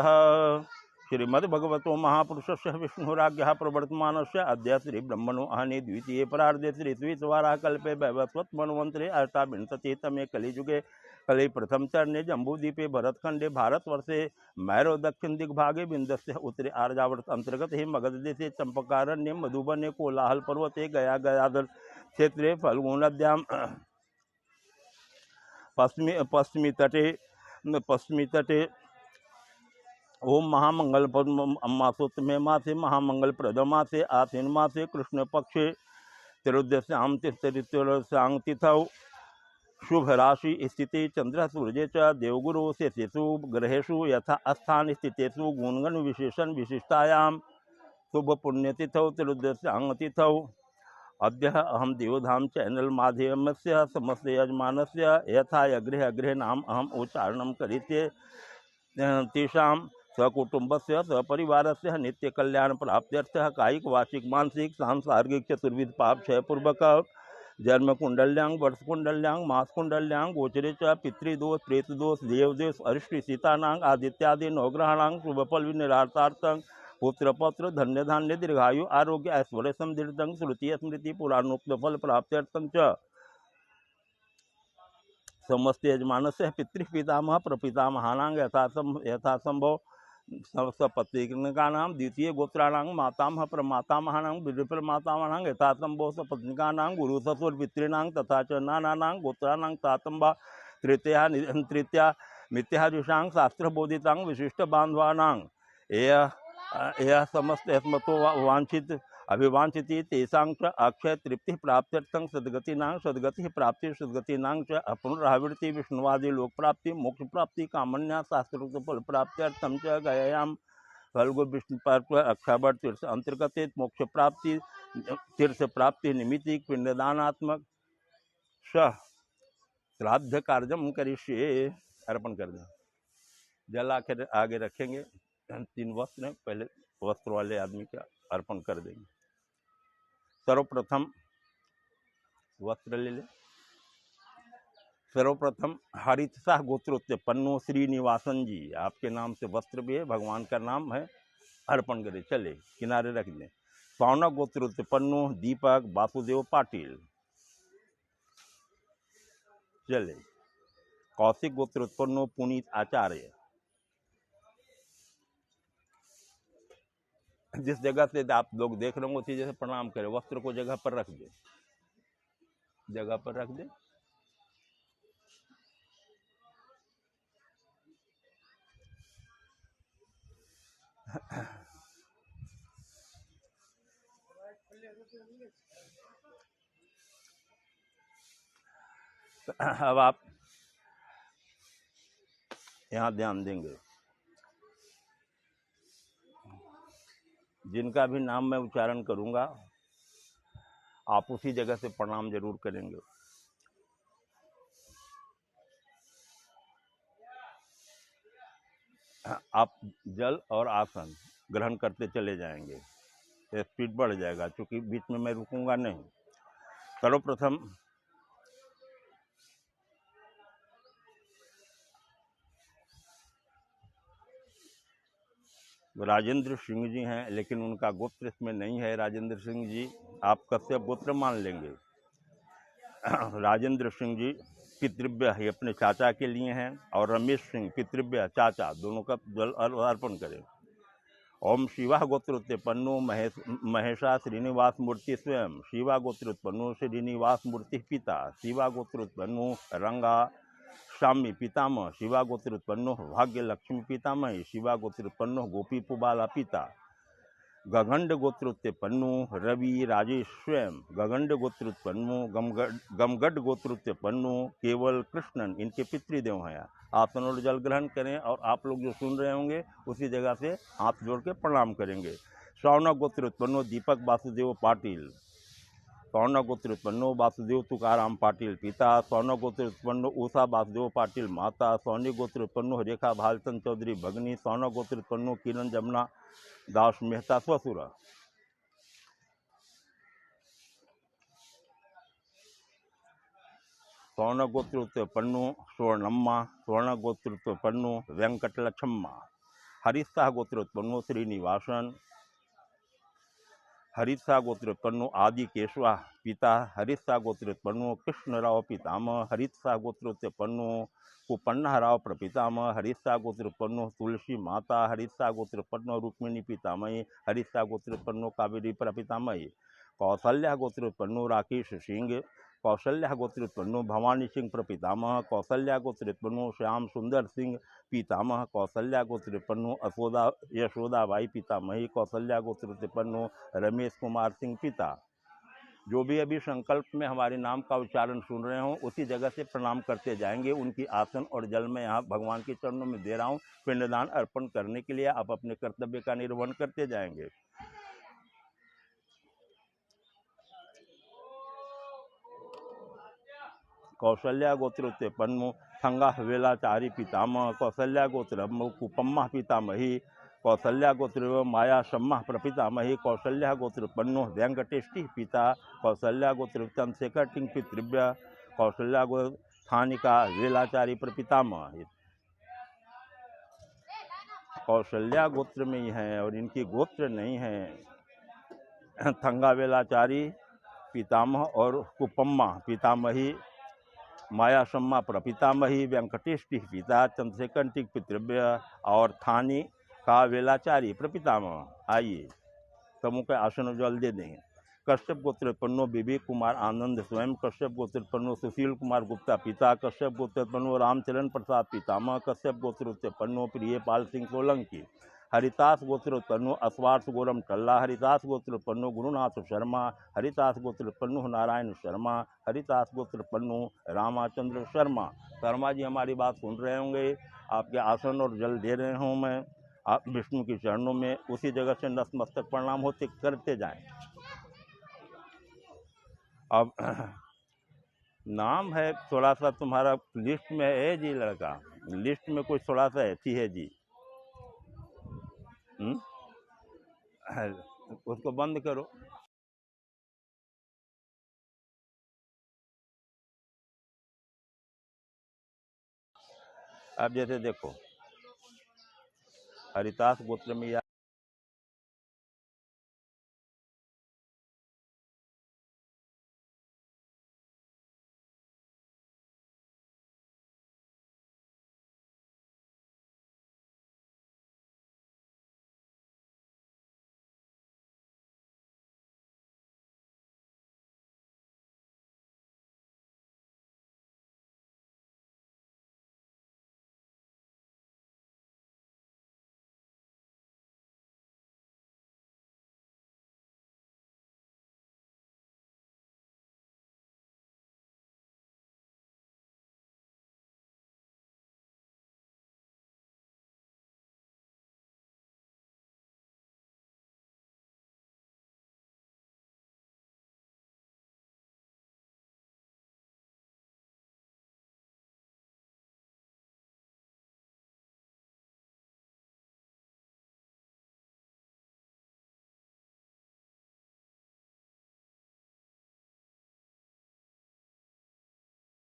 श्रीमद्भगवतो महापुरुषस्य विष्णुराज्ञः प्रवर्तमानस्य अद्य श्री ब्रह्मणो अहने द्वितीये परार्धे श्री द्वितीयवाराः कल्पे वैवस्वत मन्वन्तरे अष्टाविंशतितमे कलियुगे कलि प्रथम चरणे जम्बूद्वीपे भरतखंडे भारतवर्षे मैरो दक्षिण दिग्भागे बिंदस्य उत्तरे आर्यावर्त अंतर्गत ही मगधदेशे चंपकारण्ये मधुबने कोलाहल पर्वते गया गयाधर क्षेत्रे फल्गुनद्याम पश्चिमी तटे ओम महामंगल मासोत्तमे मासे महामंगल प्रद मासे आसीन मासे कृष्ण पक्षे त्रयोदश्याम तिथ्यां तिथौ शुभ राशि स्थिति चंद्र सूर्य च देवगुरु शेषेषु ग्रहेषु यथा स्थान स्थितेषु गुणगण विशेषण विशिष्टायां शुभ पुण्यतिथौ त्रयोदश्यां तिथौ अद्य अहम देवधाम चैनल माध्यमस्य समस्त यजमानस्य यथा अग्रे अग्रे नाम अहम उच्चारणं करिष्ये तेषां सकुटुंबस्य सपरिवारस्य नित्य कल्याण प्राप्त्यर्थः कायिक वाचिक मानसिक सांसार्गिक चतुर्विध पाप क्षयपूर्वक जन्म कुंडल्यां वर्ष कुंडल्यां मास कुंडल्यां गोचरे च पितृदोष प्रेतदोष देवदोष अरिष्ट सीतानां आदित्यादि नवग्रहाणां शुभफल निरार्थार्थं पुत्र पत्र धन्य धान्य दीर्घायु आरोग्य ऐश्वर्य समृद्धं श्रुति स्मृति पुराणोक्त फल प्राप्त्यर्थं च समस्त यजमान से पितृपितामह प्रपितामहानां यथासंभव सपत्निका नाम द्वितीय गोत्राणां मातामह प्रमातामहानां विदुर मातामहानां यथासंभव सपत्निकानां गुरु ससुर पितॄणां तथा च नानानां गोत्राणां तातंबा तृतीया मिथ्यादृशां शास्त्रबोधितां विशिष्ट बांधवानां यह समस्त अस्मतो वांछित अभिवांछित तेषां च अक्षय तृप्ति प्राप्त्यर्थं सद्गति प्राप्ति सद्गतीनां च पुनरावृत्ति विष्णुवादि लोक प्राप्ति मोक्ष प्राप्ति कामन्या शास्त्रोक्त फल प्राप्त्यर्थं च गयायां फल्गु विष्णु पर्व अक्षावर तीर्थ अंतर्गत मोक्ष प्राप्ति तीर्थ प्राप्ति निमित्ति पिंडदानात्मक सह श्राद्ध कार्यम करिष्ये। अर्पण कर दें। जल आकर आगे रखेंगे। 3 वस्त्र हैं, पहले वस्त्र वाले आदमी का अर्पण कर देंगे। सर्वप्रथम वस्त्र ले लें। सर्वप्रथम हरित शाह गोत्रोत्पन्नो श्रीनिवासन जी, आपके नाम से वस्त्र भी है, भगवान का नाम है, अर्पण करें। चले किनारे रख दें। पौनक गोत्रोत्पन्नो दीपक वासुदेव पाटिल। चले। कौशिक गोत्रोत्पन्नो पुनीत आचार्य। जिस जगह से आप लोग देख रहे हो उसी जैसे प्रणाम करें। वस्त्र को जगह पर रख दे, जगह पर रख दे। अब आप यहाँ ध्यान देंगे। जिनका भी नाम मैं उच्चारण करूंगा आप उसी जगह से प्रणाम जरूर करेंगे। आप जल और आसन ग्रहण करते चले जाएंगे, स्पीड बढ़ जाएगा, क्योंकि बीच में मैं रुकूंगा नहीं। सर्वप्रथम राजेंद्र सिंह जी हैं, लेकिन उनका गोत्र इसमें नहीं है। राजेंद्र सिंह जी आप कश्यप गोत्र मान लेंगे। राजेंद्र सिंह जी पितृव्य है, अपने चाचा के लिए हैं, और रमेश सिंह पितृव्य चाचा, दोनों का जल अर्पण करें। ओम शिवा गोत्रोत्पन्नो महेशा श्रीनिवास मूर्ति स्वयं। शिवा गोत्रोत्पन्नो श्रीनिवास मूर्ति पिता। शिवा गोत्रोत्पन्नो रंगा शाम्य पितामह शिवा गोत्र उत्पन्नो भाग्य लक्ष्मी पितामही शिवा गोत्र उत्पन्नो गोपी पुबाला पिता गगंड गोत्र उत्पन्नो रवि राजेश स्वयं गगंड गोत्र उत्पन्नो गमगढ़ गोत्र उत्पन्नो केवल कृष्णन इनके पितृदेव हैं। आसन और जल ग्रहण करें और आप लोग जो सुन रहे होंगे उसी जगह से हाथ जोड़ के प्रणाम करेंगे। श्रवण गोत्र उत्पन्नो दीपक वासुदेव पाटिल स्वर्ण गोत्र उत्पन्नो वासुदेव तुकाराम पाटिल पिता स्वर्ण गोत्र उत्पन्नो उषा वासुदेव पाटिल माता सोनी गोत्र उत्पन्नो रेखा भालचंद चौधरी भगनी स्वर्ण गोत्र उत्पन्नो किरण जमुना दास मेहता ससुर स्वर्ण गोत्र उत्पन्नो स्वर्णम्मा स्वर्ण गोत्र उत्पन्नो वेंकटलक्ष्मा हरिस्सा गोत्र उत्पन्नो श्रीनिवासन हरिस्सा गोत्र उत्पन्नो आदि केशवा पिता हरिस्सा गोत्र उत्पन्नो कृष्णराव पितामह हरिस्सा गोत्र उत्पन्नो कुपन्नाराव प्रपितामह हरिस्सा गोत्र उत्पन्नो तुलसी माता हरिस्सा गोत्र उत्पन्नो रुक्मिणी पितामही हरिस्सा गोत्र उत्पन्नो कावेरी प्रपितामही कौशल्या गोत्र उत्पन्नो राकेश सिंह कौशल्या गोत्र उत्पन्नो भवानी सिंह प्रपितामह कौशल्या गोत्र उत्पन्नो श्याम सुंदर सिंह पितामह कौशल्या गोत्र उत्पन्नो यशोदाबाई पितामही कौशल्या गोत्र उत्पन्नो रमेश कुमार सिंह पिता। जो भी अभी संकल्प में हमारे नाम का उच्चारण सुन रहे हों उसी जगह से प्रणाम करते जाएंगे। उनकी आसन और जल में यहाँ भगवान के चरणों में दे रहा हूँ। पिंडदान अर्पण करने के लिए आप अपने कर्तव्य का निर्वहन करते जाएंगे। कौशल्या गोत्र उत्पन्नो थंगा वेलाचारी पितामह कौशल्या गोत्र कुपम्मा पितामही कौशल्या गोत्र माया शम्मा प्रपितामही कौशल्या गोत्र उत्पन्नो वेंकटेष्टि पिता कौशल्या गोत्र चंद्रशेखर टिंग पितृव्य कौशल्या गोत्र थानिका वेलाचारी प्रपितामह। कौशल्या गोत्र में ही हैं और इनकी गोत्र नहीं है। थंगा वेलाचारी पितामह और कुपम्मा पितामही माया शम्मा प्रपितामही वेंकटेश टिक पिता चंद्रशेखर टिक पितृव्य और थानी का वेलाचारी प्रपितामह। आइए समूह के आसन जल दे देंगे। कश्यप गोत्र उत्पन्नो विवेक कुमार आनंद स्वयं कश्यप गोत्र उत्पन्नो सुशील कुमार गुप्ता पिता कश्यप गोत्र उत्पन्नो रामचरण प्रसाद पितामह कश्यप गोत्र उत्पन्नो प्रियपाल सिंह सोलंकी हरिदास गोत्र उत्पन्नो अस्वार्थ गोरम टल्ला हरिदास गोत्र उत्पन्नो गुरुनाथ शर्मा हरिदास गोत्र उत्पन्नो नारायण शर्मा हरिदास गोत्र उत्पन्नो रामाचंद्र शर्मा। शर्मा जी हमारी बात सुन रहे होंगे। आपके आसन और जल दे रहे हूँ मैं। आप विष्णु के चरणों में उसी जगह से नतमस्तक प्रणाम होते करते जाएं। अब नाम है थोड़ा सा तुम्हारा लिस्ट में है जी लड़का, लिस्ट में कुछ थोड़ा सा ऐसी है जी। उसको बंद करो। अब जैसे देखो हरिदास गोत्र में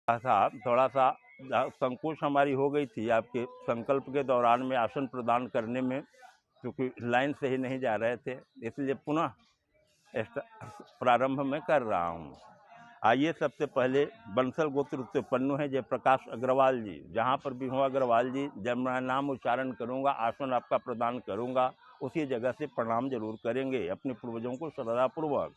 थोड़ा सा संकोच हमारी हो गई थी आपके संकल्प के दौरान में आसन प्रदान करने में, क्योंकि लाइन से ही नहीं जा रहे थे, इसलिए पुनः प्रारंभ में कर रहा हूँ। आइए सबसे पहले बंसल गोत्र उत्पन्नो है जयप्रकाश अग्रवाल जी। जहाँ पर भी हो अग्रवाल जी, जब मैं नाम उच्चारण करूँगा आसन आपका प्रदान करूँगा उसी जगह से प्रणाम जरूर करेंगे अपने पूर्वजों को श्रद्धापूर्वक।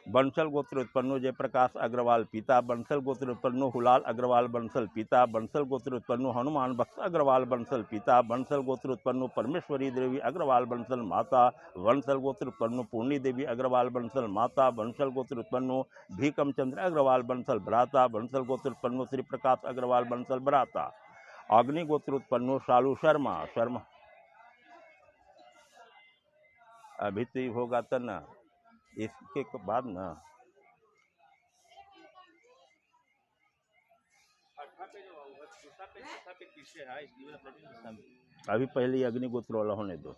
बंसल गोत्र उत्पन्नो जयप्रकाश अग्रवाल पिता, बंसल गोत्र उत्पन्नो हुलाल अग्रवाल बंसल पिता, बंसल गोत्र उत्पन्नो हनुमान भक्त अग्रवाल बंसल पिता, बंसल गोत्र उत्पन्नो परमेश्वरी देवी अग्रवाल बंसल माता, बंसल गोत्र उत्पन्नो पूर्णी देवी अग्रवाल बंसल माता, बंसल गोत्र उत्पन्नो भीकम चंद्र अग्रवाल बंसल भ्राता, बंसल गोत्र उत्पन्नो श्री प्रकाश अग्रवाल बंसल भ्राता, अग्नि गोत्र उत्पन्नो शालू शर्मा शर्मा। अभी तो ये होगा तो ना, इसके बाद ना अभी पहले अग्निगोत्र वाला होने दो।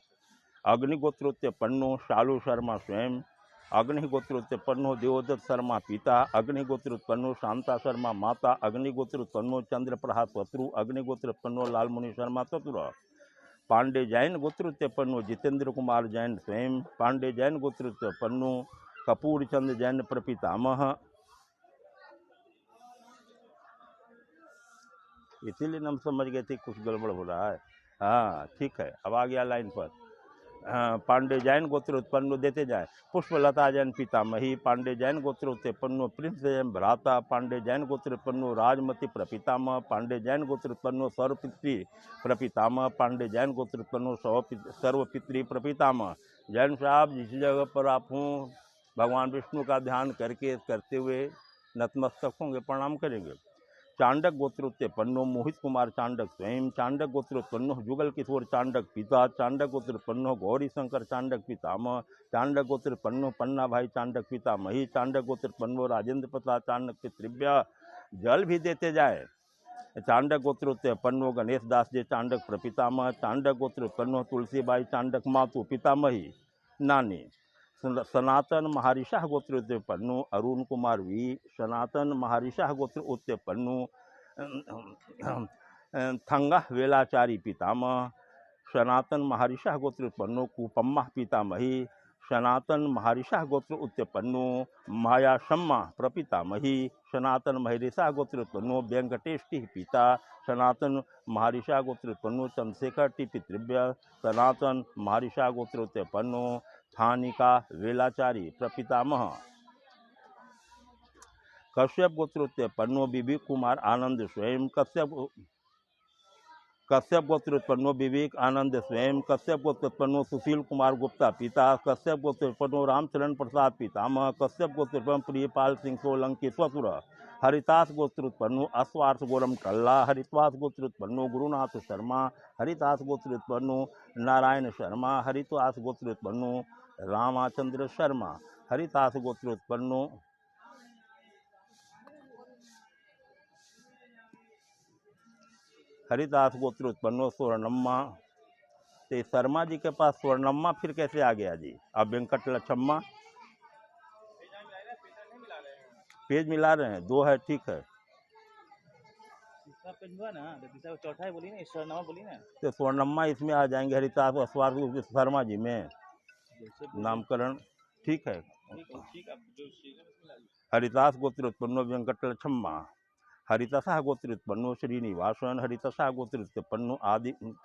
अग्निगोत्रोत्पन्नो शालू शर्मा स्वयं, अग्निगोत्रोत्पन्नो देवदत्त शर्मा पिता, अग्निगोत्रोत्पन्नो शांता शर्मा माता, अग्निगोत्रोत्पन्नो चंद्र प्रहास शत्रु, अग्निगोत्रोत्पन्नो लालमुनि शर्मा चतुर, पांडे जैन गोत्रोत्पन्नो जितेंद्र कुमार जैन स्वयं, पांडे जैन गोत्रोत्पन्नो कपूर चंद जैन प्रपितामह। इसीलिए हम समझ गए थे कुछ गड़बड़ हो रहा है। हाँ ठीक है, अब आ गया लाइन पर। पांडे जैन गोत्र उत्पन्नो देते जाए, पुष्पलता जैन पितामही, पांडे जैन गोत्र उत्पन्नो प्रिंस जैन भ्राता, पांडे जैन गोत्र उत्पन्नो राजमती प्रपितामह, पांडे जैन गोत्र उत्पन्नो सर्वपितृ प्रपितामह, पांडे जैन गोत्र उत्पन्नो सर्वपितृ प्रपितामह। जैन साहब जिस जगह पर आप हों, भगवान विष्णु का ध्यान करते हुए नतमस्तक होंगे, प्रणाम करेंगे। चांडक गोत्रोत्पन्नो मोहित कुमार चांडक स्वयं, चांडक गोत्रोत्पन्नो जुगल किशोर चांडक पिता, चांडक गोत्रोत्पन्नो गौरी शंकर चांडक पितामह, चांडक गोत्रोत्पन्नो पन्ना भाई चांडक पितामही, चांडक गोत्रोत्पन्नो राजेंद्र प्रसाद चांडक पितृव्य। जल भी देते जाए। चांडक गोत्रोत्पन्नो गणेश दास जी चांडक प्रपितामह, चांडक गोत्रोत्पन्नो तुलसीबाई चांडक मातु पितामही नानी, सनातन महर्षि गोत्र उत्पन्नो अरुण कुमार वी, सनातन महर्षि गोत्र उत्पन्नो थंगा वेलाचारी पितामह, सनातन महर्षि गोत्र उत्पन्नो कुपम्मा पितामही, सनातन महर्षि गोत्र उत्पन्नो माया शम्मा प्रपितामही, सनातन महर्षि गोत्र उत्पन्नो वेंकटेष्टि पिता, सनातन महर्षि गोत्र उत्पन्नो चंद्रशेखर टी पितृव्य, सनातन महर्षि गोत्र उत्पन्नो थानिका वेलाचारी प्रपितामह। कश्यप गोत्रोत्पन्नो विवेक कुमार आनंद स्वयं, कश्यप गोत्रोत्पन्नो विवेक आनंद स्वयं, कश्यप गोत्रोत्पन्नो सुशील कुमार गुप्ता पिता, कश्यप गोत्रोत्पन्नो रामचरण प्रसाद पितामह, कश्यप गोत्रोत्पन्न प्रियपाल सिंह सोलंकी ससुर, हरिदास गोत्रोत्पन्नो अश्वार्थ गोरम टल्ला, हरिदास गोत्रोत्पन्नो गुरुनाथ शर्मा, हरिदास गोत्रोत्पन्नो नारायण शर्मा, हरिदास गोत्रोत्पन्नो रामाचंद्र शर्मा, हरिदास गोत्रोत्पन्नो हरिदास गोत्रोत्पन्नो स्वर्णम्मा। तो शर्मा जी के पास स्वर्णम्मा फिर कैसे आ गया जी? अब वेंकट लक्ष्मा पेज मिला रहे हैं, दो है, ठीक है। चौथा है बोली ना, स्वर्णम्मा बोली ना, तो स्वर्णम्मा इसमें आ जाएंगे, हरिदास अस्वार्थ शर्मा जी में नामकरण, ठीक है। हरिदास गोत्रोत्पन्नो वेंकट लक्ष्मा, हरितसा गोत्रोत्पन्नो श्रीनिवासन, हरितसा गोत्रोत्पन्नो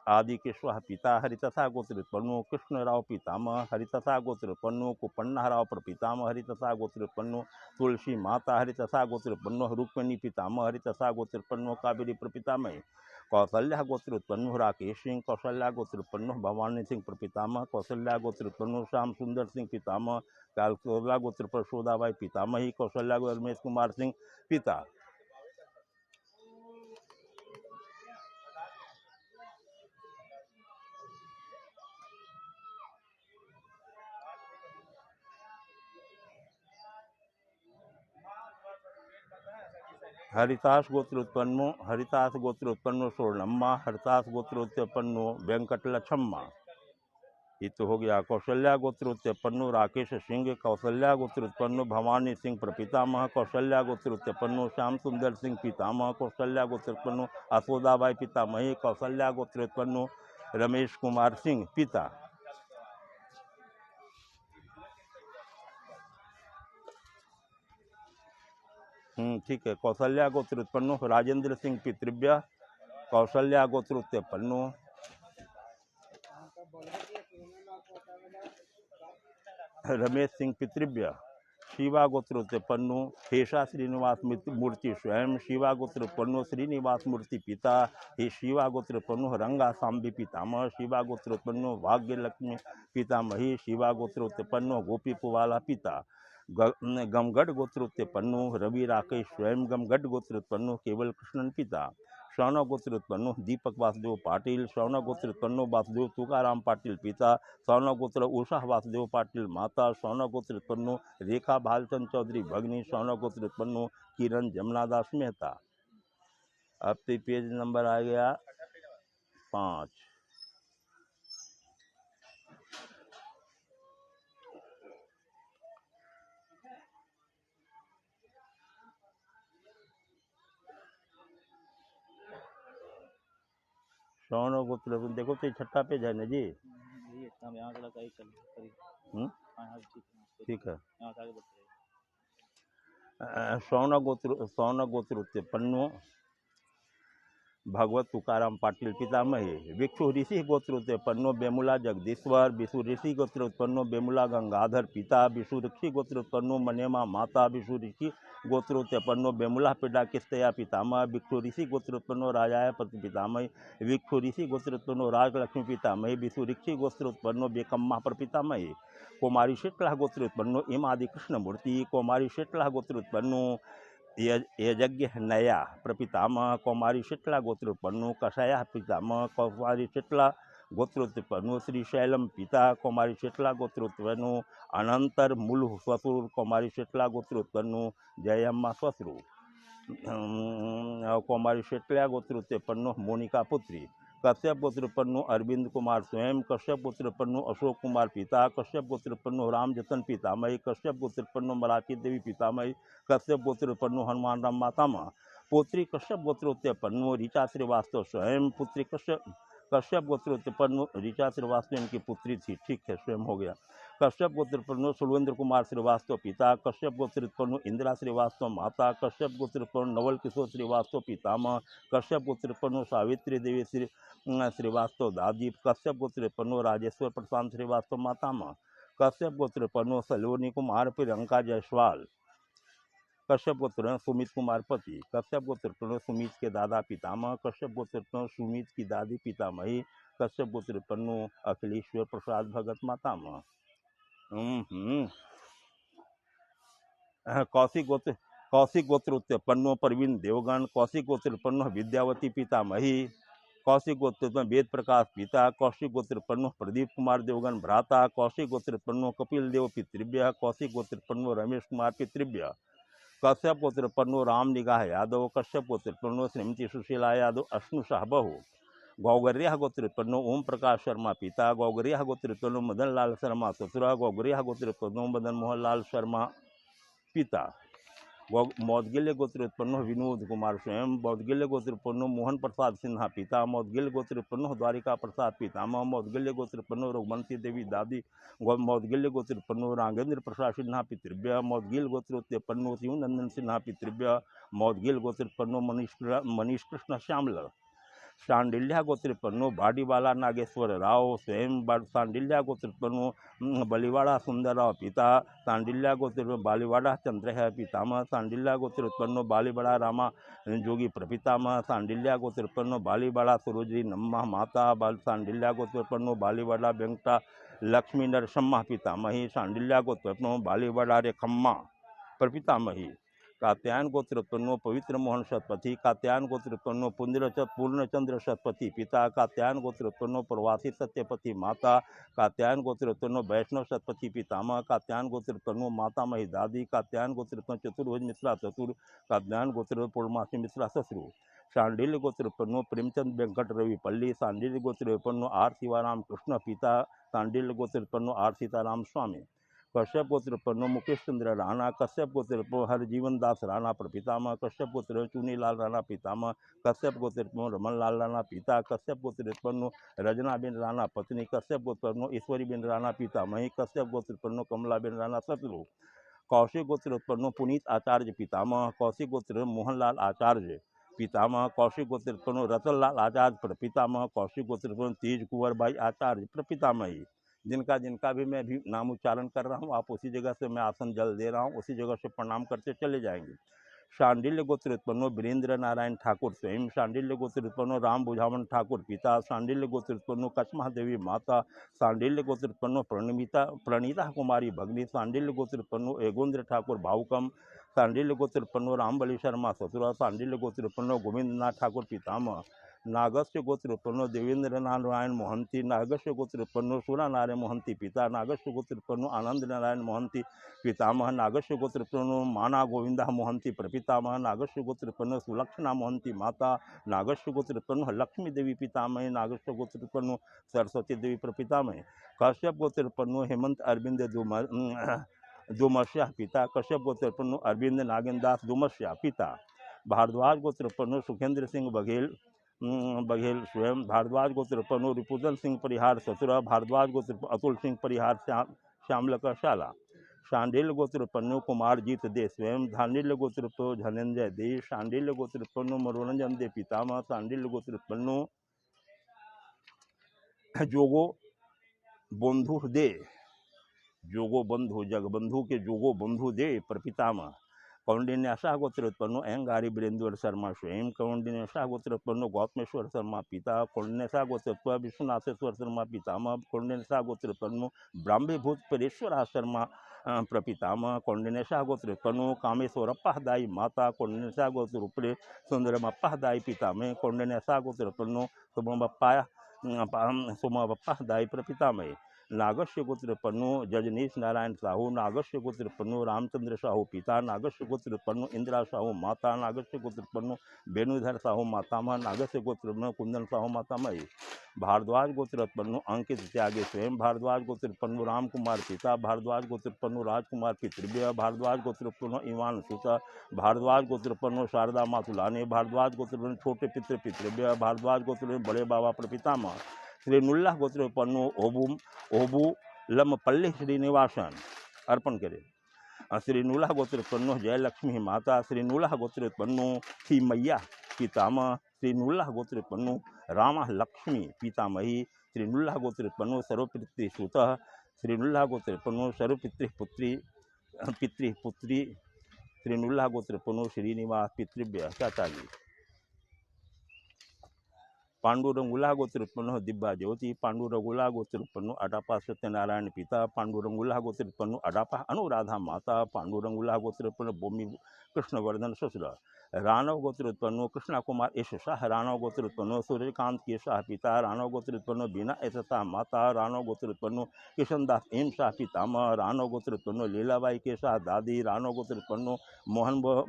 आदि केशव पिता, हरितसा गोत्रोत्पन्नो कृष्णराव पितामह, हरितसा गोत्रोत्पन्नो कुपन्नाराव प्रपितामह, हरितसा गोत्रोत्पन्नो तुलसी माता, हरितसा गोत्रोत्पन्नो रुक्मिणी पितामह, हरितसा गोत्रोत्पन्नो कावेरी प्रपितामह, कौशल्या गोत्रोत्पन्नो राकेश सिंह, कौशल्या गोत्रोत्पन्नो भवानी सिंह प्रपितामह, कौशल्या गोत्रोत्पन्नो श्याम सुंदर सिंह पितामह, कौशल्या गोत्र प्रसोदाबाई पितामही, कौशल्या रमेश कुमार सिंह पिता। हरिदास गोत्रोत्पन्नो स्वर्णम्मा, हरिदास गोत्रोत्पन्नो वेंकट लक्ष्मा, ये तो हो गया। कौशल्या गोत्रोत्पन्नो राकेश सिंह, कौशल्या गोत्रोत्पन्नो भवानी सिंह प्रपितामह, कौशल्या गोत्रोत्पन्नो श्याम सुंदर सिंह पितामह, कौशल्या गोत्रोत्पन्नो असोदाबाई पितामही, कौशल्या गोत्रोत्पन्नो रमेश कुमार सिंह पिता। ठीक है। कौशल्या गोत्रोत्पन्नो राजेंद्र सिंह पितृव्य, कौशल्या गोत्रोत्पन्नो रमेश सिंह पितृव्य, शिवा गोत्रोत्पन्नो हेषा श्रीनिवास मूर्ति स्वयं शिवा गोत्रोत्पन्नो श्रीनिवास मूर्ति पिता हे शिवा गोत्रोत्पन्नो रंगा सांबी पितामह शिवा गोत्रोत्पन्नो भाग्यलक्ष्मी पितामही शिवा गोत्रोत्पन्नो गोपी पुवाला पिता गमगढ़ गोत्रोत्पन्नो रवि राकेश स्वयं गमगढ़ गोत्रोत्पन्नो केवल कृष्णन पिता श्रवण गोत्र उत्पन्नो दीपक वासुदेव पाटिल श्रवण गोत्र उत्पन्नो वासुदेव तुकाराम पाटिल पिता श्रवण गोत्र उषा वासुदेव पाटिल माता श्रवण गोत्र उत्पन्नो रेखा भालचंद चौधरी भगनी श्रवण गोत्र उत्पन्नो किरण जमनादास मेहता। अब तो पेज नंबर आ गया 5। श्रवण गोत्र देखो तो 6ठा पेज है ना जी। ठीक है। श्रवण गोत्र उत्पन्नो भगवत तुकाराम पाटिल पितामही भिक्षु ऋषि गोत्र उत्पन्नो बेमुला जगदीश्वर विशु ऋषि गोत्र उत्पन्नो बेमुला गंगाधर पिता विशु ऋषि गोत्र उत्पन्नो मनेमा माता विशु ऋषि गोत्र उत्पन्नो बेमुला पिता किस्तया पितामह भिक्षु ऋषि गोत्र उत्पन्नो राजाय पति पितामही भिक्षु ऋषि गोत्र उत्पन्नो राजलक्ष्मी पितामही विशु ऋषि गोत्र उत्पन्नो बेकम्मा पर पितामही कुमारी शीतला गोत्र उत्पन्नो इमादि कृष्ण मूर्ति कुमारी शीतला गोत्र उत्पन्नो यज्ञ नया प्रपितामह कौमारी शीतला गोत्रोत्पन्नो कषाया पितामह कौमारी शीतला गोत्रोत्पन्नो श्रीशैलम पिता कौमारी शीतला गोत्रोत्पन्नो अनंतर मूल स्वसुर कौमारी शीतला गोत्रोत्पन्नो जयम्मा स्वसुर कौमारी शीतला गोत्रोत्पन्नो मोनिका पुत्री कश्यप गोत्रोत्पन्नो अरविंद कुमार स्वयं कश्यप गोत्रोत्पन्नो अशोक कुमार पिता कश्यप गोत्रोत्पन्नो राम जतन पितामही कश्यप गोत्रोत्पन्नो मराठी देवी पितामही कश्यप गोत्रोत्पन्नो हनुमान राम मातामह पुत्री कश्यप गोत्रोत्पन्नो ऋचा श्रीवास्तव स्वयं पुत्री कश्यप गोत्रोत्पन्नो ऋचा श्रीवास्तव इनकी पुत्री थी। ठीक है, स्वयं हो गया। कश्यप गोत्रोत्पन्नो सुरेंद्र कुमार श्रीवास्तव पिता कश्यप गोत्रोत्पन्नो इंदिरा श्रीवास्तव माता कश्यप गोत्रोत्पन्नो नवल किशोर श्रीवास्तव पितामह कश्यप गोत्रोत्पन्नो सावित्री देवी श्रीवास्तव दादी कश्यप गोत्रोत्पन्नो राजेश्वर प्रशांत श्रीवास्तव मातामह कश्यप गोत्रोत्पन्नो सलोनी कुमार प्रियंका जायसवाल कश्यप गोत्र सुमित कुमार पति कश्यप गोत्र सुमित के दादा पितामह कश्यप गोत्र सुमित की दादी पितामही कश्यप गोत्र अखिलेश्वर प्रसाद भगत मातामह कौशिक गोत्र उत्पन्नो प्रवीण देवगण कौशिक गोत्र उत्पन्नो विद्यावती पितामही कौशिक गोत्र वेद प्रकाश पिता कौशिक गोत्र प्रदीप कुमार देवगन भ्राता कौशिक गोत्र कपिल देव पितृव्य कौशिक गोत्र रमेश कुमार पितृव्य कश्यप गोत्र राम निगाह यादव कश्यप गोत्र श्रीमती सुशीला यादव अश्नु शाह बहू गौगरिया गोत्र ओम प्रकाश शर्मा पिता गौगरिया गोत्र मदन लाल शर्मा ससुरा गौगरिया गोत्र मदन मोहन लाल शर्मा पिता मौदगिल्य गोत्र उत्पन्न विनोद कुमार स्वयं मौदगिल्य गोत्र उत्पन्न मोहन प्रसाद सिन्हा पिता मौदगिल्य गोत्र उत्पन्न द्वारिका प्रसाद पितामह मौदगिल्य गोत्र उत्पन्न रघुवंशी देवी दादी मौदगिल्य गोत्र उत्पन्न राघेंद्र प्रसाद सिन्हा पितृव्य मौदगिल गोत्र उत्पन्न शिवनंदन सिन्हा पितृव्य मौदगिल गोत्र उत्पन्न मनीष कृष्ण श्यामल सांडिल्या गोत्रोत्पन्नो भाडीवाला नागेश्वर राव स्वयं सांडिल्या गोत्रोत्पन्नो बलिवाड़ा सुंदरराव पिता सांडिल्या गोत्र बालीवाड़ा चंद्रह पितामह सांडिल्या गोत्रोत्पन्नो बालीवाड़ा रामा जोगी प्रपितामह सांडिल्या गोत्रोत्पन्नो बालीवाड़ा सरोजरी नम्मा माता सांडिल्या गोत्रोत्पन्नो बालीवाड़ा वेंकटा लक्ष्मी नरसम्मा पितामही सांडिल्या गोत्रोत्पन्नो बालीवाड़ा रेखम्मा प्रपितामही कात्यायन गोत्र उत्पन्नो पवित्र मोहन शतपथी कात्यायन गोत्र उत्पन्नो पूर्णचंद्र शतपथी पिता कात्यायन गोत्र उत्पन्नो प्रवासी सत्यपति माता कात्यायन गोत्र उत्पन्नो वैष्णव शतपथी पितामह कात्यायन गोत्र उत्पन्नो माता मही दादी कात्यायन गोत्र उत्पन्न चतुर्भुज मिश्रा चतुर कात्यायन गोत्र पूर्णमासी मिश्रा ससुरु सांडिल्य गोत्र उत्पन्नो प्रेमचंद वेंकट रवि पल्ली सांडिल्य गोत्र उत्पन्नो आर शिवाराम कृष्ण पिता सांडिल्य गोत्र उत्पन्नो आर सीताराम स्वामी कश्यप गोत्र उत्पन्नो मुकेश चंद्र राणा कश्यप गोत्र हरजीवन दास राणा प्रपितामह कश्यप गोत्र चुनीलाल राणा पितामह कश्यप गोत्र रमन लाल राणा पिता कश्यप गोत्र उत्पन्नो रजना बिन राणा पत्नी कश्यप गोत्र ईश्वरी बिन राणा पितामही कश्यप गोत्र उत्पन्नो कमला बिन राणा शत्रु कौशिक गोत्र उत्पन्नो पुनीत आचार्य पितामह कौशिक गोत्र मोहनलाल आचार्य पितामह कौशिक गोत्र उत्पन्नो रतनलाल आचार्य प्रपितामह कौशिक गोत्र तेज कुंवर भाई आचार्य प्रपितामही जिनका जिनका भी मैं भी नाम उच्चारण कर रहा हूँ, आप उसी जगह से मैं आसन जल दे रहा हूँ, उसी जगह से प्रणाम करते चले जाएंगे। शांडिल्य गोत्र उत्पन्नो वीरेंद्र नारायण ठाकुर स्वयं, शांडिल्य गोत्र उत्पन्नो राम बुझावन ठाकुर पिता, शांडिल्य गोत्र उत्पन्नो कचमहा देवी माता, शांडिल्य गोत्र उत्पन्नो प्रणीता कुमारी भगनी, शांडिल्य गोत्र उत्पन्नो एगोन्द्र ठाकुर भावकम, शांडिल्य गोत्र उत्पन्नो रामबली शर्मा ससुरा, शांडिल्य गोत्र उत्पन्नो गोविंदनाथ ठाकुर पितामह, नागस्य गोत्र उत्पन्नो देवेंद्र नारायण मोहंती, नागस्य गोत्र उत्पन्नो सूरा नारायण मोहंती पिता, नागस्य गोत्र उत्पन्नो आनंद नारायण मोहंती पितामह, नागस्य गोत्र उत्पन्नो माना गोविंदा मोहंती प्रपितामह, नागस्य गोत्र उत्पन्नो सुलक्षणा मोहंती माता, नागस्य गोत्र उत्पन्नो लक्ष्मी देवी पितामह, नागस्य गोत्र उत्पन्नो सरस्वती देवी प्रपितामह, कश्यप गोत्र उत्पन्नो हेमंत अरविंद दुमस्या पिता, कश्यप गोत्र उत्पन्नो अरविंद नागेंद्रदास दुमस्या पिता, भारद्वाज गोत्र उत्पन्नो सुखेंद्र सिंह बघेल स्वयं, भारद्वाज गोत्र उत्पन्नो रिपुदन सिंह परिहार ससुरा, भारद्वाज गोत्र अतुल सिंह परिहार श्यामलका शाला, शांडिल्य गोत्र उत्पन्नो कुमार जीत दे स्वयं, धांडिल्य गोत्र उत्पन्नो धनंजय दे, शांडिल्य गोत्र उत्पन्नो मनोरंजन दे पितामह, शांडिल्य गोत्र उत्पन्नो जोगो बंधु दे, जोगो बंधु जगबंधु के जोगो बंधु दे प्रपितामह, कौंडिन्यासा गोत्र उत्पन्नो अहंगारी वीरेंद्र शर्मा स्वयं, कौंडिन्यासा गोत्र उत्पन्नो गौतमेश्वर शर्मा पिता, कौंडिन्यासा गोत्र उत्पन्न विश्वनाथेश्वर शर्मा पितामह, कौंडिन्यासा गोत्र उत्पन्नो ब्राह्मीभूत परेश्वरा शर्मा प्रपितामह, कौंडिन्यासा गोत्र उत्पन्नो कामेश्वरप्पा दाई माता, कौंडिन्यासा गोत्र उपरे सुंदरमप्पा दाई पितामह, कौंडिन्यासा गोत्र उत्पन्नो सोमबप्पा दाई प्रपितामह, नागस्य गोत्र उत्पन्नो जजनीश नारायण साहू, नागस्य गोत्र उत्पन्नो रामचंद्र साहू पिता, नागस्य गोत्र उत्पन्नो इंदिरा साहू माता, नागस्य गोत्र उत्पन्नो वेणुधर साहू मातामह, नागस्य गोत्र उत्पन्नो कुंदन साहू मातामह, भारद्वाज गोत्र उत्पन्नो अंकित त्यागी स्वयं, भारद्वाज गोत्र उत्पन्नो राम कुमार पिता, भारद्वाज गोत्र उत्पन्नो राजकुमार पितृव्य, भारद्वाज गोत्र उत्पन्नो ईमान सुता, भारद्वाज गोत्र उत्पन्नो शारदा मातुलाने, भारद्वाज गोत्र उत्पन्नो छोटे पितृव्य, भारद्वाज गोत्र बड़े बाबा प्रपितामह, श्रीनुल्लाह गोत्र उत्पन्नो ओबू लमपल्ली श्रीनिवासन अर्पण करें, श्रीनुल्लाह गोत्र उत्पन्नो जयलक्ष्मी माता, श्रीनुल्लाह गोत्र उत्पन्नो श्री मैया पितामह, श्रीनुल्लाह गोत्र उत्पन्नो रामा लक्ष्मी पितामही, श्रीनुल्लाह गोत्र उत्पन्नो सर्वपितृ सुतः, श्रीनुल्लाह गोत्र उत्पन्नो सर्वपितृ पुत्री, श्रीनुल्लाह गोत्र उत्पन्नो श्रीनिवास पितृव्य चाचाजी, पांडुरंगुला गोत्र उत्पन्न दिब्बा ज्योति, पांडुरंगुला गोत्र उत्पन्न अडापा सत्यनारायण पिता, पांडुरंगुला गोत्र उत्पन्न अडापा अनुराधा माता, पांडुरंगुला गोत्र उत्पन्न भूमि कृष्णवर्धन ससुर, राणव गोत्र उत्पन्न कृष्णा कुमार यश शाह, राणव गोत्र उत्पन्न सूर्यकांत के शाह पिता, राणव गोत्र उत्पन्न बीना ऐसा माता, राणव गोत्र उत्पन्न किशनदास एम शाह पितामह, राणव गोत्र उत्पन्न लीलाबाई के शाह दादी, राणव गोत्र उत्पन्न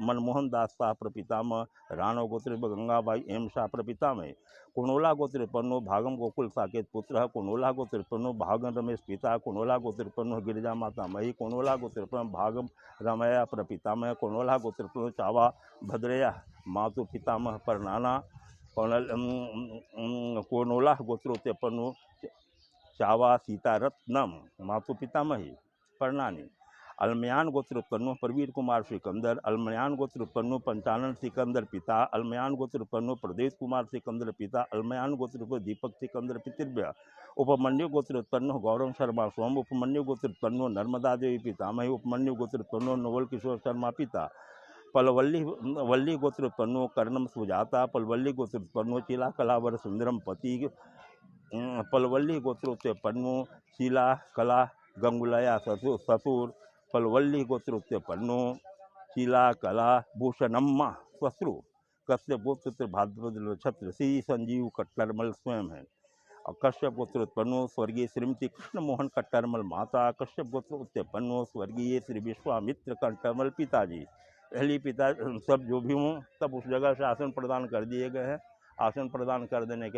मनमोहन दास शाह प्रपितामह, राणव गोत्र गंगाबाई एम शाह प्रपितामह, कुनोला गोत्र उत्पन्नो भागम गोकुल साकेत पुत्र, कुनोला गोत्र उत्पन्नो भागम रमेश पिता, कुनोला गोत्र उत्पन्नो गिरिजा माता मही, कुनोला गोत्र उत्पन्न भागम रमया प्रपितामह, कुनोला गोत्र उत्पन्न चावा भद्रया मातु पितामह परनाना, कोनोला गोत्रोत्पन्नो चावा सीतारत्नम मातु पितामही परनानी, अलमयान गोत्र उत्पन्नो प्रवीर कुमार सिकंदर, अलमयान गोत्र उत्पन्नो पंचानन सिकंदर पिता, अलमयान गोत्र उत्पन्नो प्रदेश कुमार सिकंदर पिता, अलमयान गोत्र उत्पन्न दीपक सिकंदर पितृव्य, उपमन्यु गोत्र उत्पन्नो गौरव शर्मा सोम, उपमन्यु गोत्र उत्पन्नो नर्मदा देवी पितामही, उपमन्यु गोत्र उत्पन्नो नवल किशोर शर्मा पिता, वल्ली गोत्र उत्पन्नो कर्णम सुजाता, पलवल्ली गोत्र उत्पन्नो चिला कलावर सुंदरम पति, पलवल्ली गोत्र उत्पन्नो शीला कला गंगुलया ससुर, पलवल्ली गोत्र उत्पन्नो शीला कला भूषणम्मा श्वश्रु, कश्यप गोत्र भाद्रपद नक्षत्र श्री संजीव कट्टरमल स्वयं है, और कश्यप गोत्र उत्पन्नो स्वर्गीय श्रीमती कृष्ण मोहन कट्टरमल माता, कश्यप गोत्र उत्पन्नो स्वर्गीय श्री विश्वामित्र कट्टरमल पिताजी, पहली पिता सब जो भी हों सब उस जगह से आसन प्रदान कर दिए गए हैं। आसन प्रदान कर देने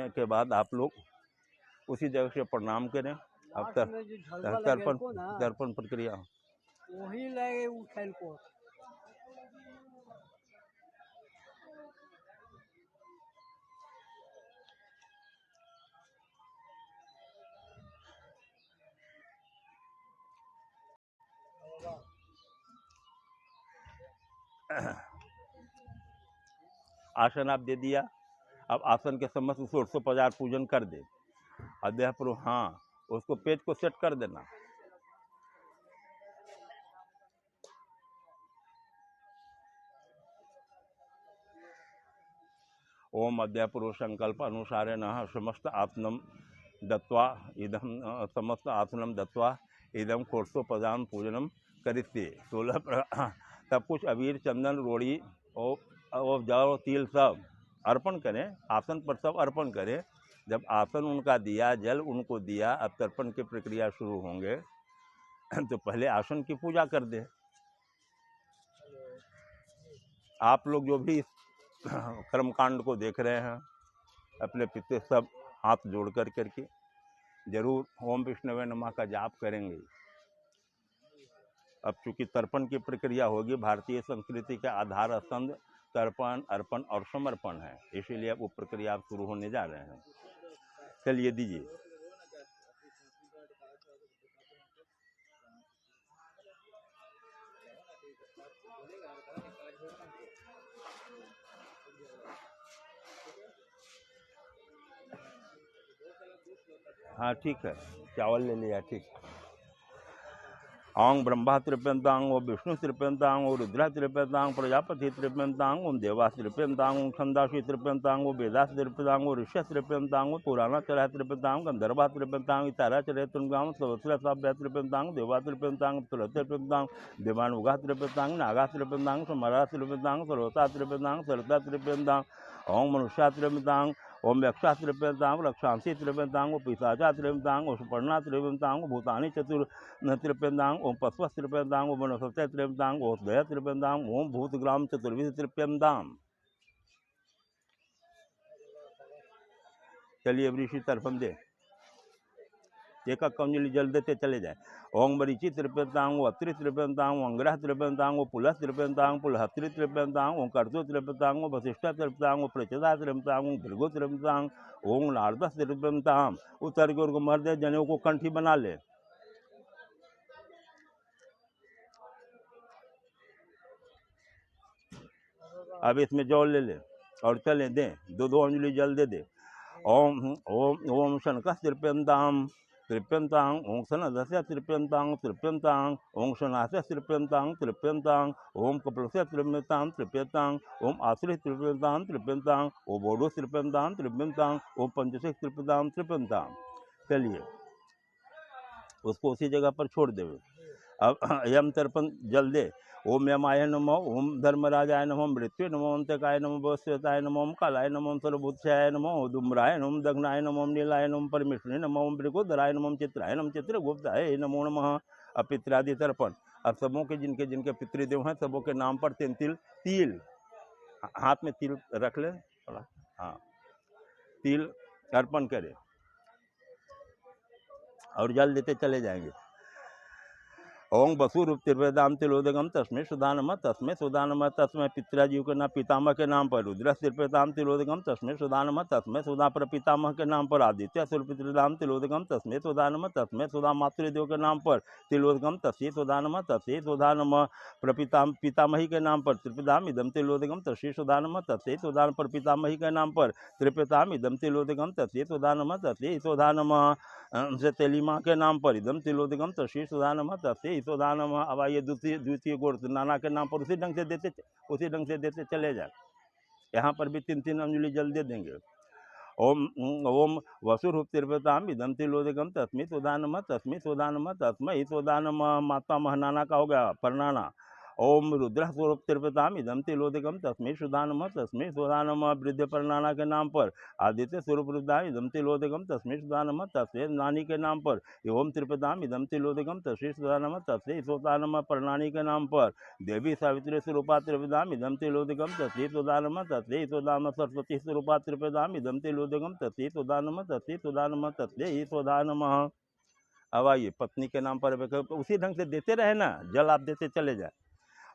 के बाद आप लोग उसी जगह से प्रणाम करें। अब तर्पण प्रक्रिया वही लगे उठल को आसन आप दे दिया। अब आसन के समस्त 150 पूजन कर दे। अध्याय हाँ, उसको पेज को सेट कर देना। ओम अध्याय संकल्प अनुसारेण समस्त आसनम दत्वा इदम समस्त आसनम दत्वा इदम कोर्सोपदान पूजनम करिष्ये। 16 तब कुछ अबीर चंदन रोड़ी और जौ तिल सब अर्पण करें, आसन पर सब अर्पण करें। जब आसन उनका दिया, जल उनको दिया, अब तर्पण की प्रक्रिया शुरू होंगे तो पहले आसन की पूजा कर दें। आप लोग जो भी कर्मकांड को देख रहे हैं, अपने पिते सब हाथ जोड़ करके जरूर ओम विष्णवे नमः का जाप करेंगे। अब चूंकि तर्पण की प्रक्रिया होगी, भारतीय संस्कृति के आधार स्तंभ तर्पण, अर्पण और समर्पण है, इसीलिए अब वो प्रक्रिया शुरू होने जा रहे हैं। चलिए दीजिए। हाँ ठीक है, चावल ले लिया, ठीक। ओं ब्रह्मा त्रिप्यंतांग, ओं विष्णु त्रिप्यंतांग, ओं रुद्र त्रिप्यंतांग, प्रजापति त्रिप्यंतांग, ओं देवास त्रिप्यंतांग, ओं छंदासी त्रिप्यंतांग, ओं वेदास त्रिप्यंतांग, ओं ऋष्य त्रिप्यंतांग, ओं पुराणाचर्य त्रिप्यंतांग, गंधर्वा त्रिप्यंतांग, इताराचर्य त्रिप्यंतांग, सहस्रसाभ्य त्रिप्यंतांग, देवा त्रिप्यंतांग, त्रिप्यंतांग, देवानुगा त्रिप्यंतांग, नागा त्रिप्यंतांग, समरा त्रिप्यंतांग, सर्वता त्रिप्यंतांग, सरता त्रिप्यंतांग, ओं मनुष्या त्रिप्यंतांग, ओम यक्षा त्रिप्यंतांग, रक्षांसी त्रिप्यंतांग, ओं पिशाचा त्रिप्यंतांग, ओं सुपर्णा त्रिप्यंतांग, भूतानि त्रिप्यंतांग, ओम पश्व त्रिप्यंतांग, ओम वनस्पति त्रिप्यंतांग, ओम दया त्रिप्यंतांग, ओम भूतग्राम चतुर्विध त्रिप्यंतांग। चलिए अब ऋषि तर्पण दे, एक कंजली जल देते चले जाए। ओम मरीचि त्रिप्यंतांग, ओं अत्रि त्रिप्यंतांग, ओं अंग्रह त्रिप्यंतांग, ओं पुलह त्रिप्यंतांग, पुलहत्रि त्रिप्यंतांग, ओं कर्तु त्रिप्यंतांग, ओं वशिष्ठ त्रिप्यंतांग, ओं प्रचदा त्रिप्यंतांग, ओं भृगु त्रिप्यंतांग, ओं नारदस त्रिप्यंतांग। उत्तर की ओर को मर दे, जनेऊ को कंठी बना ले। अब इसमें जौ ले ले और चले दे, दो अंजलि जल दे दे। ओम ओम ओम शनकस त्रिप्यंतांग त्रिप्यंतांग, ओं सनदस्य त्रिप्यंतांग त्रिप्यंतांग, ओं शनास्य त्रिप्यंतांग त्रिप्यंतांग, ओम कपिलस्य त्रिप्यंतांग त्रिप्यंतांग, ओम आश्रित त्रिप्यंतांग त्रिप्यंतांग, ओम बोडो त्रिप्यंतांग त्रिप्यंतांग, ओम पंचशिख त्रिप्यंतांग त्रिप्यंतांग। चलिए उसको उसी जगह पर छोड़ देवे। अब यम तर्पण जल दे। ओम यमाय नमो, ओम धर्मराजाय नमो, मृत्यु नमो, अंतकाय नमो, भस्वताय नमो, कालाय नमो, सर्वभूताय नमो, दुम्राय नमो, दग्नाय नमो, नीलाय नमो, परमेश्वरी नमो, मृगोदराय नमो, चित्राय नमो, चित्रगुप्ताय नमो नमः। अब पितरादि तर्पण। अब सबों के जिनके जिनके पितृदेव हैं सबों के नाम पर 3 तिल हाथ में तिल रख ले थोड़ा, हाँ तिल अर्पण करे और जल देते चले जाएंगे। ओं बसुरूप त्रिपेदाम तिलोदगम तस्में सुधा नमः, तस्में सुधा नमः, तस्में पितराजीव के नाम पितामह के नाम पर रुद्र त्रिपेदाम तिलोदगम तस्में सुधा नमः, तस्में सुधा पर पितामह के नाम पर आदित्य सुरपितृदाम तिलोदगम तस्में सुधा नमः, तस्में सुधा मातृदेव के नाम पर तिलोदगम तस्में सुधा नमः, तस्में सुधा नमः पितामही के नाम पर त्रिपेदाम इदम तिलोदगम तस्में सुधा नमः, तस्में सुधा पर पितामही के नाम पर त्रिपेदाम इदम तिलोदगम तस्में सुधा नमः, तस्में सुधा नमः से तेलीमा के नाम पर इदम तिलोदगम तस्में सुधा नमः, तस्में सुधा नमः। अब आइए द्वितीय गोड़ नाना के नाम पर उसी ढंग से देते चले जाए। यहाँ पर भी 3 अंजलि जल दे देंगे। ओम ओम वसुरूप त्रिपेदाम इदम तिलोदगम तस्में सुधा नमः, तस्में सुधा नमः, तस्मै सुधा नमः। माता महनाना का हो गया परनाना। ओम रुद्र स्वरूप त्रिपेदाम इदम तिलोदगम तस्में सुधा नमः, तस्में सुधा नमः। वृद्ध परनाना के नाम पर आदित्य स्वरूप रुद्राम इदम तिलोदगम तस्में सुधा नमः, तस्में नानी के नाम पर ओम त्रिपेदाम इदम तिलोदगम तस्में सुधा नमः, तस्में सुधा नमः। परनानी के नाम पर देवी सावित्री स्वरूपा त्रिपेदाम इदम तिलोदगम तस्में सुधा नमः, तस्में सुधा नमः। सरस्वती स्वरूपा त्रिपेदाम इदम तिलोदगम तस्में सुधा नमः, तस्में सुधा नमः, तस्में सुधा नमः। अब आइए पत्नी के नाम पर उसी ढंग से देते रहे ना, जल आप देते चले जाए।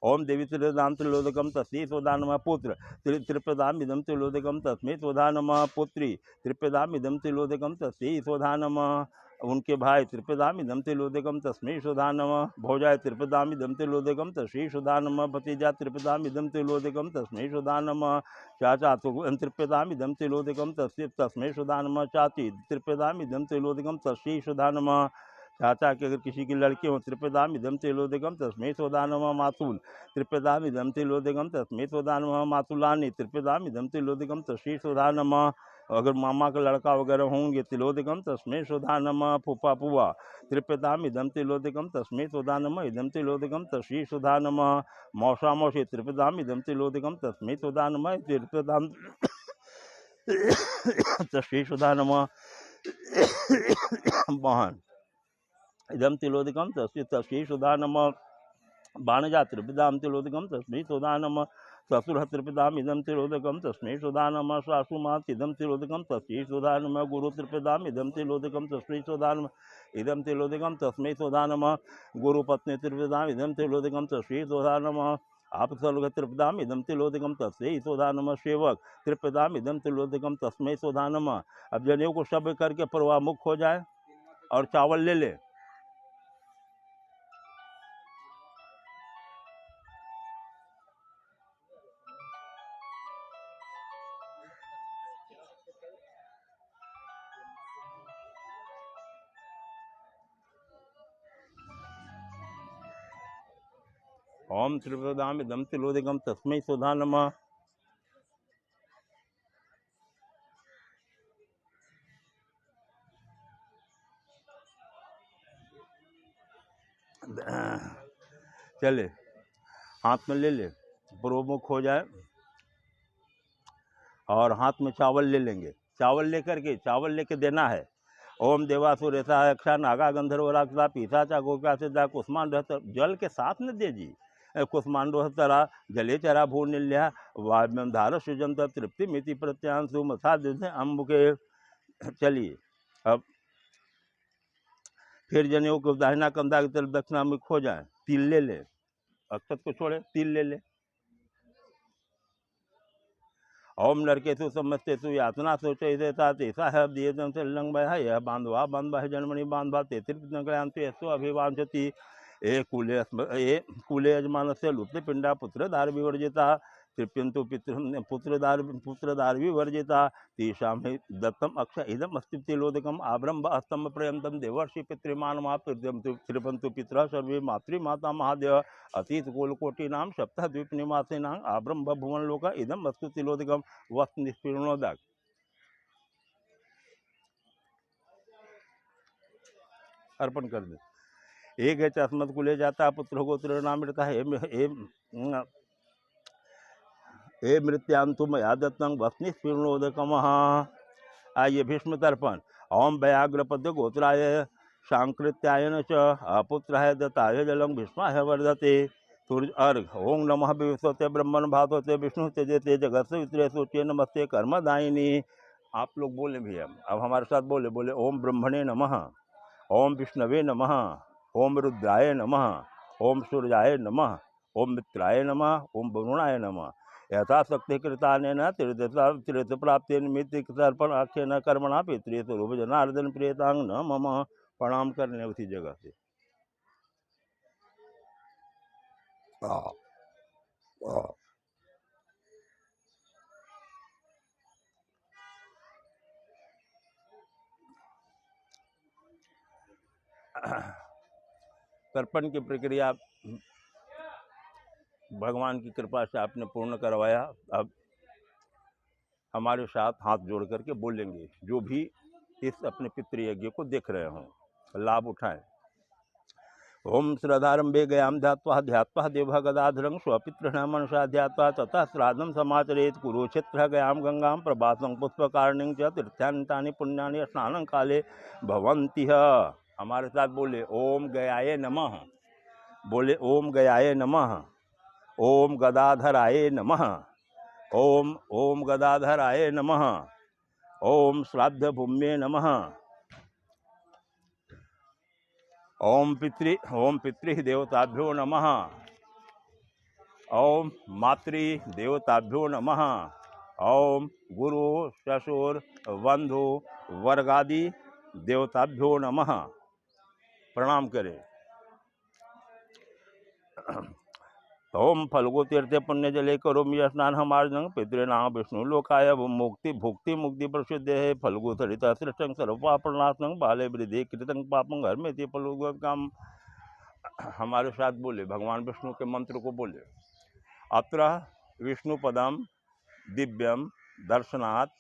ओम देवी त्रिपेदाम त्रिलोदगम तस्में सुधा नमः, पुत्र त्रिपेदाम इदम तिलोदगम तस्में सुधा नमः, पुत्री त्रिपेदाम इदम तिलोदगम तस्में सुधा नमः। उनके भाई त्रिपदामिदं तिलोदकं तस्मै सुधा नमः, भौजाय त्रिपदामिदं तिलोदकं तस्मै सुधा नमः, भतीजा त्रिपदामिदं तिलोदकं तस्मै सुधा नमः, चाचा त्रिपदामिदं तिलोदकं तस्मै सुधा नमः, चाची त्रिपदामिदं तिलोदकं तस्मै सुधा नमः, चाचा के अगर किसी की लड़की हो त्रिपदामिदं तिलोदकं तस्मै सुधा नमः, मातुल त्रिपदामिदं तिलोदकं तस्मै सुधा नमः, मातुलानी त्रिपदामिदं तिलोदकं तस्मै सुधा नमः, अगर मामा का लड़का वगैरह होंगे तिलोदकम तस्मै सुधा नमः, फूफा पुआ त्रिपदामिदं तिलोदकम तस्मै सुधा नमः, इदं तिलोदकम तस्मै सुधा नमः, मौसा मौसी त्रिपदामिदं तिलोदकम तस्मै सुधा नमः, त्रिपदाम तस्मै सुधा नमः, बहन इदं तिलोदकम तस्मै सुधा नमः, बाणजा त्रिपदाम तिलोदकम तस्मै सुधा नमः, ससुर त्रिपदामिदं तिलोदकं तस्मै सुधा नमः, सासुमात इदं तिलोदकं तस्मै सुधा नमः, गुरु त्रिपदामिदं तिलोदकं तस्मै सुधा नमः, इदं तिलोदकं तस्मै सुधा नमः, गुरुपत्नी त्रिपदामिदं तिलोदकं तस्मै सुधा नमः, आप सर्व त्रिपदामिदं तिलोदकं तस्मै सुधा नमः, सेवक त्रिपदामिदं तिलोदकं तस्मै सुधा नमः। अब जनेऊ को सब करके प्रवाह मुक्त हो जाए और चावल ले ले। ओम त्रिपदामिदं तिलोदकं तस्मै सुधा नमः। चले हाथ में ले ले, प्रोमुख हो जाए और हाथ में चावल ले लेंगे। चावल लेकर के चावल लेके देना है। ओम देवासुर ऐसा अक्षा नागा गंधर्व राक्षसा पीसाचा गोका सिद्धा कुष्मान रहता, जल के साथ न दे जी। कुष्मांडो तरा जले चरा भू निल्या वाद्यम धार सृजंत तृप्ति मिति प्रत्यांशु मथा अम्बुके। चलिए अब फिर जनेऊ को दाहिना कंधा की तरफ दक्षिणा में खो जाए, तिल ले ले, अक्षत को छोड़े तिल ले ले। ओम नरकेतु समस्तेतु यातना सोचे देता तेसा है दिए जन से लंग है यह बांधवा बांधवा है जनमणि बांधवा तेत्रित नगरांत ऐसो अभिवांचती ए कुले यजमान से लुप्त पिंडा पुत्र दार विवर्जिता तृप्यंतु पुत्रदार विवर्जिता तेषां दत्तम अक्षय इदम अस्ति तिलोदकम आब्रह्म अस्तम पर्यंतम देवर्षि पितृपंतु पितरः सर्वे मातृमाता महादेव अतीत गोलकोटीनां सप्तः द्वीप निवासिनां आब्रह्म भुवन लोक इदम अस्तु तिलोदकम वस्त निष्पीर्णोदक। अर्पण कर दे। एक है चस्मत कुले जाता पुत्र गोत्र नाम मृता है ए मृत्यांतु मया दत्तं वस्नि स्फीर्णोदकम। आइए भीष्म तर्पण। ओम व्याघ्रपद गोत्राय सांकृत्यायन च अपुत्राय दत्ताय जलम भीष्माय वर्धते। सूर्य अर्घ। ओम नमः विवस्वते ब्रह्मण भागवते विष्णु तेजते जगत से सूच्य नमस्ते कर्मदायिनी। आप लोग बोले भैया, अब हमारे साथ बोले बोले ओम ब्रह्मणे नमः, ओम विष्णवे नमः, ओम रुद्राय नमः, ओम सूर्याय नमः, ओम मित्राय नमः, ओम वरुणाय नमः। यथाशक्ति कृतानेन तीर्थ प्राप्ति निमित्त तर्पण अक्षय कर्मणा पितृस्वरूप जनार्दन प्रियतांग न मम। प्रणाम करने उसी जगह से। तर्पण की प्रक्रिया भगवान की कृपा से आपने पूर्ण करवाया। अब हमारे साथ हाथ जोड़ करके बोलेंगे, जो भी इस अपने पितृयज्ञ को देख रहे हों लाभ उठाएं। ओम श्रद्धारंभे गयाम ध्यात्वा ध्यात्वा देव गदाधरं स्वपितृणां मनसा ध्यात्वा ततः श्राद्धं समाचरेत। कुरुक्षेत्र गयाम गंगां प्रभातं पुष्पकारणिं च तीर्थान्तानि पुण्यानि स्नानं काले भवन्ति। हमारे साथ बोले ओम गयाय नमः, बोले ओम गयाय नमः, ओम गदाधराय नमः, ओम ओम गदाधराय नमः, ओम श्राद्ध भूम्ये नमः, ओम पितृ देवताभ्यो नमः, ओम मातृ देवताभ्यो नमः, ओम गुरु ससुर बंधु वर्गादि देवताभ्यो नमः, प्रणाम करें। ओम फल्गु तीर्थे पुण्य जले करोमि स्नान हमार्जन पितृनाम विष्णु लोकाय मुक्ति भुक्ति मुक्ति प्रसिद्ध है। फल्गु सरिता सृष्टं सर्वपापनाशनं बाले वृद्धि कृतं पापं घर में फल्गु काम। हमारे साथ बोले, भगवान विष्णु के मंत्र को बोले। अत्र विष्णु पदम दिव्यम दर्शनात्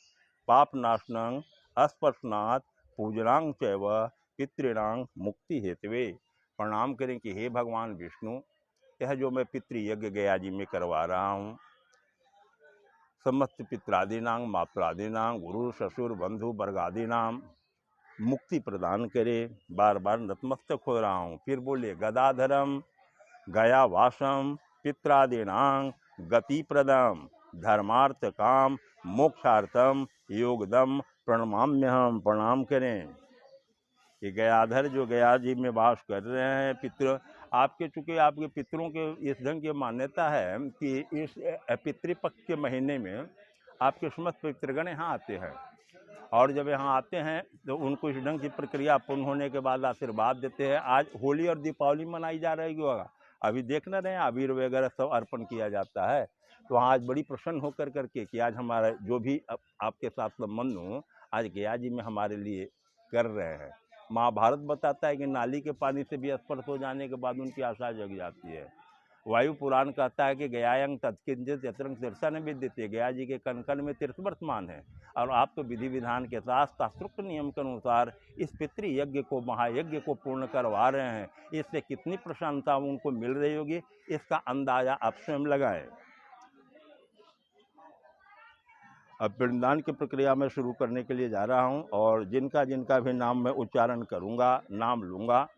पापनाशनं स्पर्शनात् पूजनांग चैव पितृणां मुक्ति हेतवे। प्रणाम करें कि हे भगवान विष्णु, यह जो मैं पितृयज्ञ गया जी में करवा रहा हूँ, समस्त पित्रादीनां मात्रादीनां गुरु ससुर बंधु वर्गादीनां मुक्ति प्रदान करे। बार बार नतमस्तक हो रहा हूँ। फिर बोले, गदाधरम गया वासम पित्रादीनां गति प्रदम धर्मार्थ काम मोक्षार्थम योगदम प्रणमाम्यहम। प्रणाम करें। ये गयाधर जो गया जी में वास कर रहे हैं, पितृ आपके, चूँकि आपके पितरों के इस ढंग की मान्यता है कि इस पितृपक्ष के महीने में आपके समस्त पितृगण यहाँ आते हैं, और जब यहाँ आते हैं तो उनको इस ढंग की प्रक्रिया पूर्ण होने के बाद आशीर्वाद देते हैं। आज होली और दीपावली मनाई जा रही होगा, अभी देख न रहे हैं, अबीर वगैरह सब अर्पण किया जाता है। तो आज बड़ी प्रसन्न होकर करके कि आज हमारा जो भी आपके साथ संबंध हो, आज गया जी में हमारे लिए कर रहे हैं। महाभारत बताता है कि नाली के पानी से भी स्पर्श हो जाने के बाद उनकी आशा जग जाती है। वायु पुराण कहता है कि गयायंग तत्किंचित यत्रंग तिरसा ने विद्यते, गया जी के कण कण में तीर्थ वर्तमान है। और आप तो विधि विधान के साथ शास्त्रोक्त नियम के अनुसार इस पितृयज्ञ को, महायज्ञ को पूर्ण करवा रहे हैं। इससे कितनी प्रसन्नता उनको मिल रही होगी, इसका अंदाजा आप स्वयं लगाएं। अब पिंडदान की प्रक्रिया में शुरू करने के लिए जा रहा हूं, और जिनका जिनका भी नाम मैं उच्चारण करूंगा, नाम लूँगा,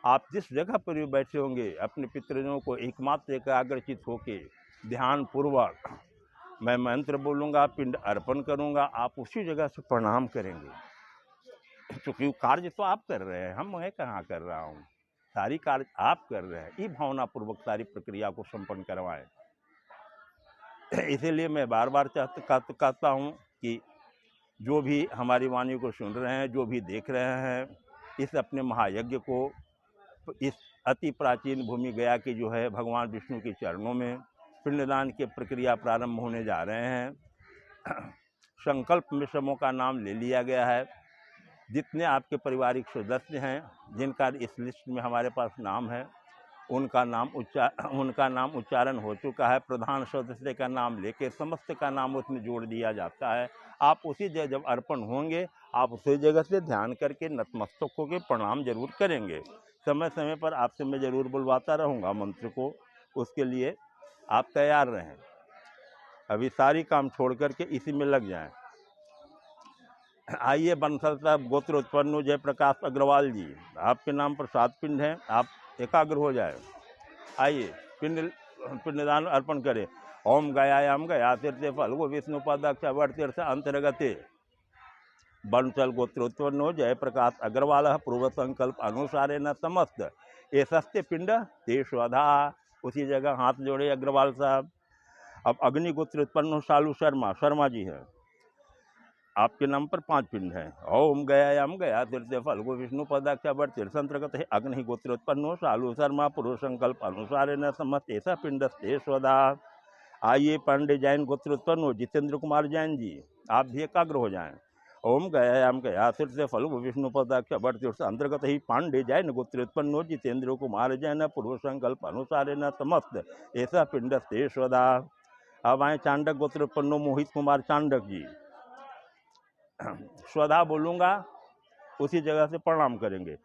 आप जिस जगह पर भी बैठे होंगे अपने पितृजनों को एकमात्र एकाग्रचित होके ध्यानपूर्वक मैं मंत्र बोलूँगा, पिंड अर्पण करूँगा, आप उसी जगह से प्रणाम करेंगे। क्योंकि कार्य तो आप कर रहे हैं, मैं कहाँ कर रहा हूँ, सारी कार्य आप कर रहे हैं। ये भावनापूर्वक सारी प्रक्रिया को संपन्न करवाएं। इसीलिए मैं बार बार कहता हूँ कि जो भी हमारी वाणी को सुन रहे हैं, जो भी देख रहे हैं, इस अपने महायज्ञ को, इस अति प्राचीन भूमि गया की जो है भगवान विष्णु के चरणों में पिंडदान की प्रक्रिया प्रारंभ होने जा रहे हैं। संकल्प में समूह का नाम ले लिया गया है। जितने आपके पारिवारिक सदस्य हैं जिनका इस लिस्ट में हमारे पास नाम है, उनका नाम उच्चारण हो चुका है। प्रधान सदस्य का नाम लेके समस्त का नाम उसमें जोड़ दिया जाता है। आप उसी जगह जब अर्पण होंगे, आप उसी जगह से ध्यान करके नतमस्तक होकर प्रणाम जरूर करेंगे। समय समय पर आपसे मैं जरूर बुलवाता रहूँगा मंत्र को, उसके लिए आप तैयार रहें। अभी सारी काम छोड़ करके इसी में लग जाएं। आइए बंसल साहब, गोत्र उत्पन्न जयप्रकाश अग्रवाल जी, आपके नाम पर 7 पिंड हैं, आप एकाग्र हो जाए। आइए पिंडदान अर्पण करें। ओम गयायाम गया तीर्थे फल्गु विष्णु पदक्ष वर तीर्थ अंतर्गते बंसल गोत्रोत्पन्नो जयप्रकाश अग्रवाल पूर्व संकल्प अनुसारे न समस्त ये सस्ते पिंड ते स्वधा। उसी जगह हाथ जोड़े अग्रवाल साहब। अब अग्नि गोत्र उत्पन्न शालू शर्मा जी हैं, आपके नाम पर 5 पिंड हैं। ओम गयायाम गया तीर्थे फल्गु विष्णु पदाक्ष वर तीर्थ अंतर्गत है अग्नि गोत्र उत्पन्नो शालू शर्मा पूर्व संकल्प अनुसारे न समस्त ऐसा पिंड ते स्वधा। आइए पांडे जैन गोत्र उत्पन्न जितेंद्र कुमार जैन जी, आप भी एकाग्र हो जाएं। ओम गयायाम गया तीर्थे फल्गु विष्णु पदाक्ष वर तीर्थ अंतर्गत ही पांडे जैन गोत्र उत्पन्नो जितेंद्र कुमार जैन पूर्व संकल्प अनुसारे न समस्त ऐसा पिंड ते स्वधा। अब आए चांडक गोत्र उत्पन्नो मोहित कुमार चांडक जी, स्वधा बोलूँगा, उसी जगह से प्रणाम करेंगे।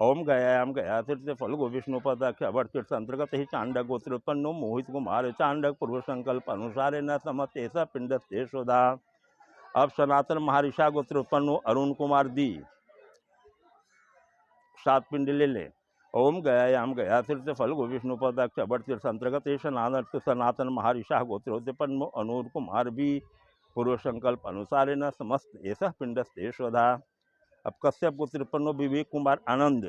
ओम गयायाम गया तीर्थे फल्गु विष्णु पदाक्ष वर तीर्थ अंतर्गत ही चांडक गोत्र उत्पन्नो मोहित कुमार चांडक पूर्व संकल्प अनुसारे न समस्त ऐसा पिंड ते स्वधा। अब सनातन महर्षा गोत्र उत्पन्नो अरुण कुमार दी, 7 पिंड ले लें। ओम गयायाम गया तीर्थ फल्गु विष्णु पदाक्ष वर तीर्थ अंतर्गत सनातन महर्षा गोत्रोत्पन्नो अनूर कुमार बी पूर्व संकल्प अनुसारे न समस्त ऐसा पिंड ते स्वधा। अब कश्यप गोत्र उत्पन्नो विवेक कुमार आनंद,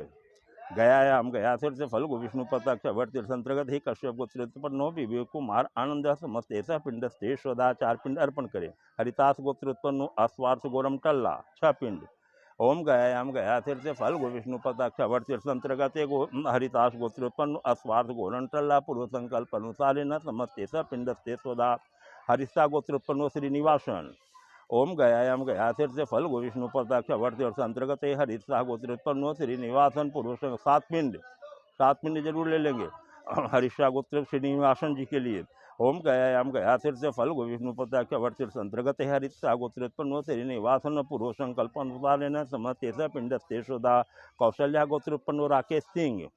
गयायाम गया तीर्थ फल्गु विष्णु पदाक्ष वर तीर्थ अंतर्गत ही कश्यप गोत्र उत्पन्नो विवेक कुमार आनंद समस्त ऐसा पिंड ते स्वधा। 4 पिंड अर्पण करें। हरिदास गोत्र उत्पन्नो अस्वार्थ गोरम टल्ला, 6 पिंड। ओम गयायाम गया तीर्थ फल गो विष्णु पदाक्ष अवर तीर्थ अंतर्गत गो हरिताश गोत्रोत्पन्न अस्वार्थ गोरंटल्ला पूर्व संकल्प अनुसारे न समस्ते स पिंडस्ते स्वदा हरिता गोत्रोत्पन्नो श्रीनिवासन। ओम गयायाम गया तीर्थ फल गो विष्णु पदाक्ष अवर तीर्थ अंतर्गत हरिता गोत्रोत्पन्नो श्रीनिवासन पूर्व 7 पिंड जरूर ले लेंगे हरिषा गोत्र श्रीनिवासन जी के लिए। ओम गयायाम गया तीर्थ फल गो विष्णु पदाक्ष अवर तीर्थ अंतर्गत हरिषा गोत्रोत्पन्नो श्रीनिवासन पूर्व संकल्प अनुसारेण समस्ते स पिंडस्ते सुधा कौशल्या गोत्रोत्पन्नो राकेश सिंह।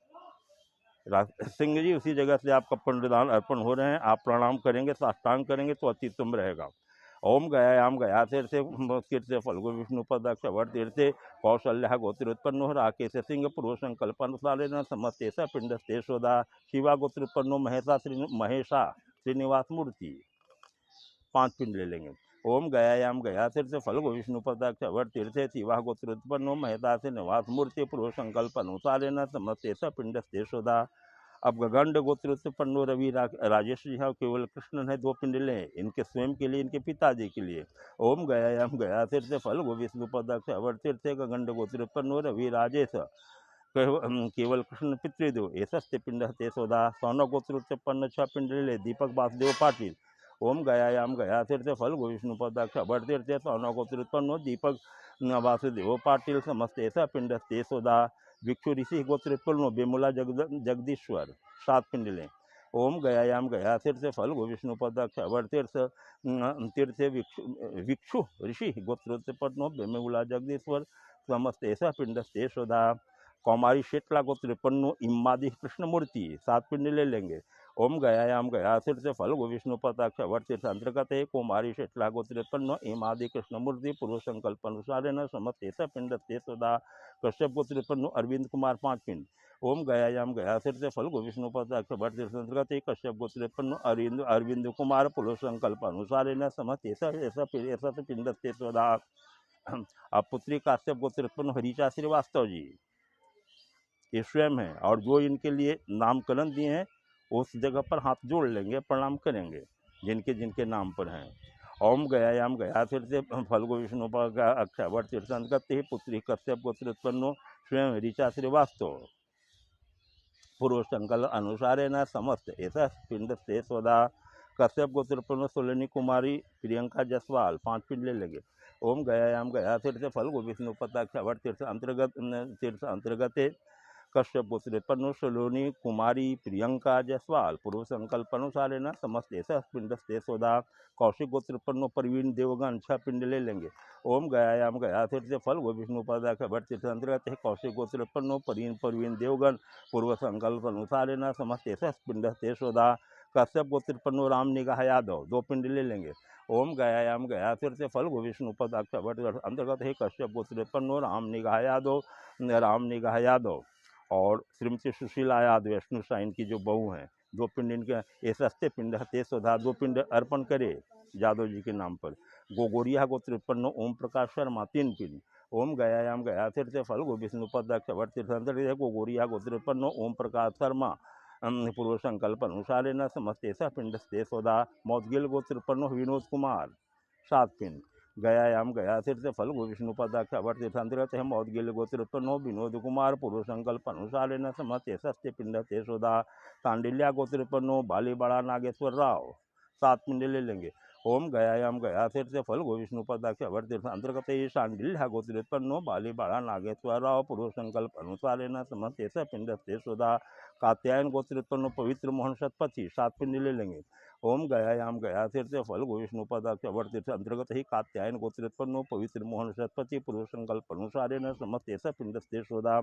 सिंह जी उसी जगह से आपका पिंडदान अर्पण हो रहे हैं, आप प्रणाम करेंगे, साष्टांग करेंगे तो अतिउत्तम रहेगा। ओम गयायाम गया तीर्थ कीर्ति फलगु विष्णु पदाक्ष अवर तीर्थ कौशल्या गोत्रोत्पन्नो राकेश सिंह पूर्व संकल्प अनुसारेण समस्ते स पिंडस्ते सुधा शिवा गोत्रोत्पन्नो महेशा श्रीनिवास मूर्ति। 5 पिंड ले लेंगे। ओम गयायाम गया तीर्थ फल गो विष्णु पदाक्ष अवर तीर्थ शिवा गोत्रोत्पन्नो महता से निवास मूर्ति पूर्व संकल्प अनुसारेण समस्ते स पिंडस्ते सुधा। अब गगंड गोत्रोत्पन्नो रवि राजेश जी हैं, केवल कृष्ण है, 2 पिंड लें, इनके स्वयं के लिए, इनके पिताजी के लिए। ओम गयायाम गया तीर्थ फल गो विष्णु पदाक्ष अवर तीर्थ गगंड गोत्रोत्पन्नो रवि राजेश केवल कृष्ण पितृदेव ऐसस्ते पिंड ते सोदा। सौन गोत्रोत्पन्न 6 पिंड ले दीपक वासुदेव पाटिल। ओम गयायाम गया तीर्थ फल गो विष्णु पदाक्ष अवर तीर्थ सौन गोत्रोत्पन्नो दीपक वासुदेव पाटिल समस्त ऐसा पिंड ते सोदा। भिक्षु ऋषि गोत्रोत्पन्नो बेमुला जगदीश्वर। 7 पिंड लें। ओम गयायाम गया तीर्थ फल गो विष्णु पदाक्ष अवर तीर्थ भिक्षु ऋषि गोत्रोत्पन्नो बेमुला जगदीश्वर समस्त ऐसा पिंड ते सोदा। कौमारी शेटला गोत्रोत्पन्नो इम्मादि कृष्णमूर्ति। 7 पिंड ले लेंगे। ओम गयायाम गया तीर्थ फल गो विष्णु पदाक्ष अवर तीर्थ अंतर्गत है कौमारी शेटला गोत्रोत्पन्नो इमादि कृष्णमूर्ति पूर्व संकल्प अनुसारेण समस्त ऐसा पिंड ते सदा। कश्यप गोत्रोत्पन्नो अरविंद कुमार 5 पिंड। ओम गयायाम गया तीर्थ फल गो विष्णु पदाक्ष अवर तीर्थ अंतर्गत है कश्यप गोत्रोत्पन्नो अरविंद कुमार पूर्व संकल्प अनुसारेण समस्त ऐसा पिंड ते सदा। अब पुत्री काश्यप गोत्रोत्पन्न हरिचा श्रीवास्तव जी ये स्वयं हैं, और जो इनके लिए नामकरण दिए हैं उस जगह पर हाथ जोड़ लेंगे, प्रणाम करेंगे जिनके जिनके नाम पर हैं। ओम गयायाम गया तीर्थ फलगु विष्णु अक्षर तीर्थ अंतर्गत ही पुत्री कश्यप गोत्रोत्पन्नो स्वयं ऋचा श्रीवास्तव पूर्व संकल्प अनुसारेण समस्त ऐसा पिंड से स्वदा। कश्यप गोत्रोत्पन्नो सोलनी कुमारी प्रियंका जसवाल 5 पिंड ले लेंगे। ओम गयायाम गया तीर्थ फलगु विष्णु पदाक्ष तीर्थ अंतर्गत कश्यप गोत्रोत्पन्नो सोलोनी कुमारी प्रियंका जसवाल पूर्व संकल्प अनुसारेण समस्त ऐसा पिंड से सोदा। कौशिक गोत्रोत्पन्नो प्रवीण देवगन 6 पिंड ले लेंगे। ओम गयायाम गया तीर्थ फल गो विष्णु पदाक्ष तीर्थ अंतर्गत है कौशिक गोत्रोत्पन्नो प्रवीण देवगन पूर्व संकल्प अनुसारेण समस्त ऐसा पिंड से सोदा। कश्यप गोत्रोत्पन्नो राम निगाह यादव 2 पिंड ले लेंगे। ओम गयायाम गया तीर्थ फल गो विष्णु पदाक्ष अंतर्गत है कश्यप गोत्रोत्पन्नो राम निगाह यादव और श्रीमती सुशीला यादव विष्णु साइन की जो बहू हैं 2 पिंड इनके ये सस्ते पिंड हते सुधा 2 पिंड अर्पण करे यादव जी के नाम पर। गोगोरिया गोत्रोत्पन्नो ओम प्रकाश शर्मा 3 पिंड। ओम गयायाम गया तीर्थ फल गो विष्णु पदाक्ष तीर्थ अंतर्गत गोगोरिया गोत्रोत्पन्नो ओम प्रकाश शर्मा पूर्व संकल्प अनुसारेण समस्त ऐसा पिंड से सोदा। मौदगिल गोत्रोत्पन्नो विनोद कुमार 7 पिंड। गयायाम गया तीर्थ फल गो विष्णु पदाक्ष तीर्थ अंतर्गत है मौदगिल गोत्रोत्पन्नो विनोद कुमार पूर्व संकल्प अनुसारेण समस्त सस्ते पिंड ते सोदा। सांडिल्या गोत्रोत्पन्नो बालीबाड़ा नागेश्वर राव 7 पिंड ले लेंगे। ओम गयायाम गया तीर्थ फल गो विष्णु पदाक्ष तीर्थ अंतर्गत ही सांडिल्या गोत्रोत्पन्नो बालीबाड़ा नागेश्वर राव पूर्व संकल्प अनुसारेण समस्त ऐसा पिंड ते सोदा। कात्यायन गोत्रोत्पन्नो पवित्र मोहन शतपथी 7 पिंड ले लेंगे। ओम गयायाम गया तीर्थ फल गो विष्णु पदाक्ष तीर्थ अंतर्गत ही कात्यायन गोत्रोत्पन्नो पवित्र मोहन शतपथी पूर्व संकल्प अनुसारेण समस्त ऐसा पिंड से सोदा।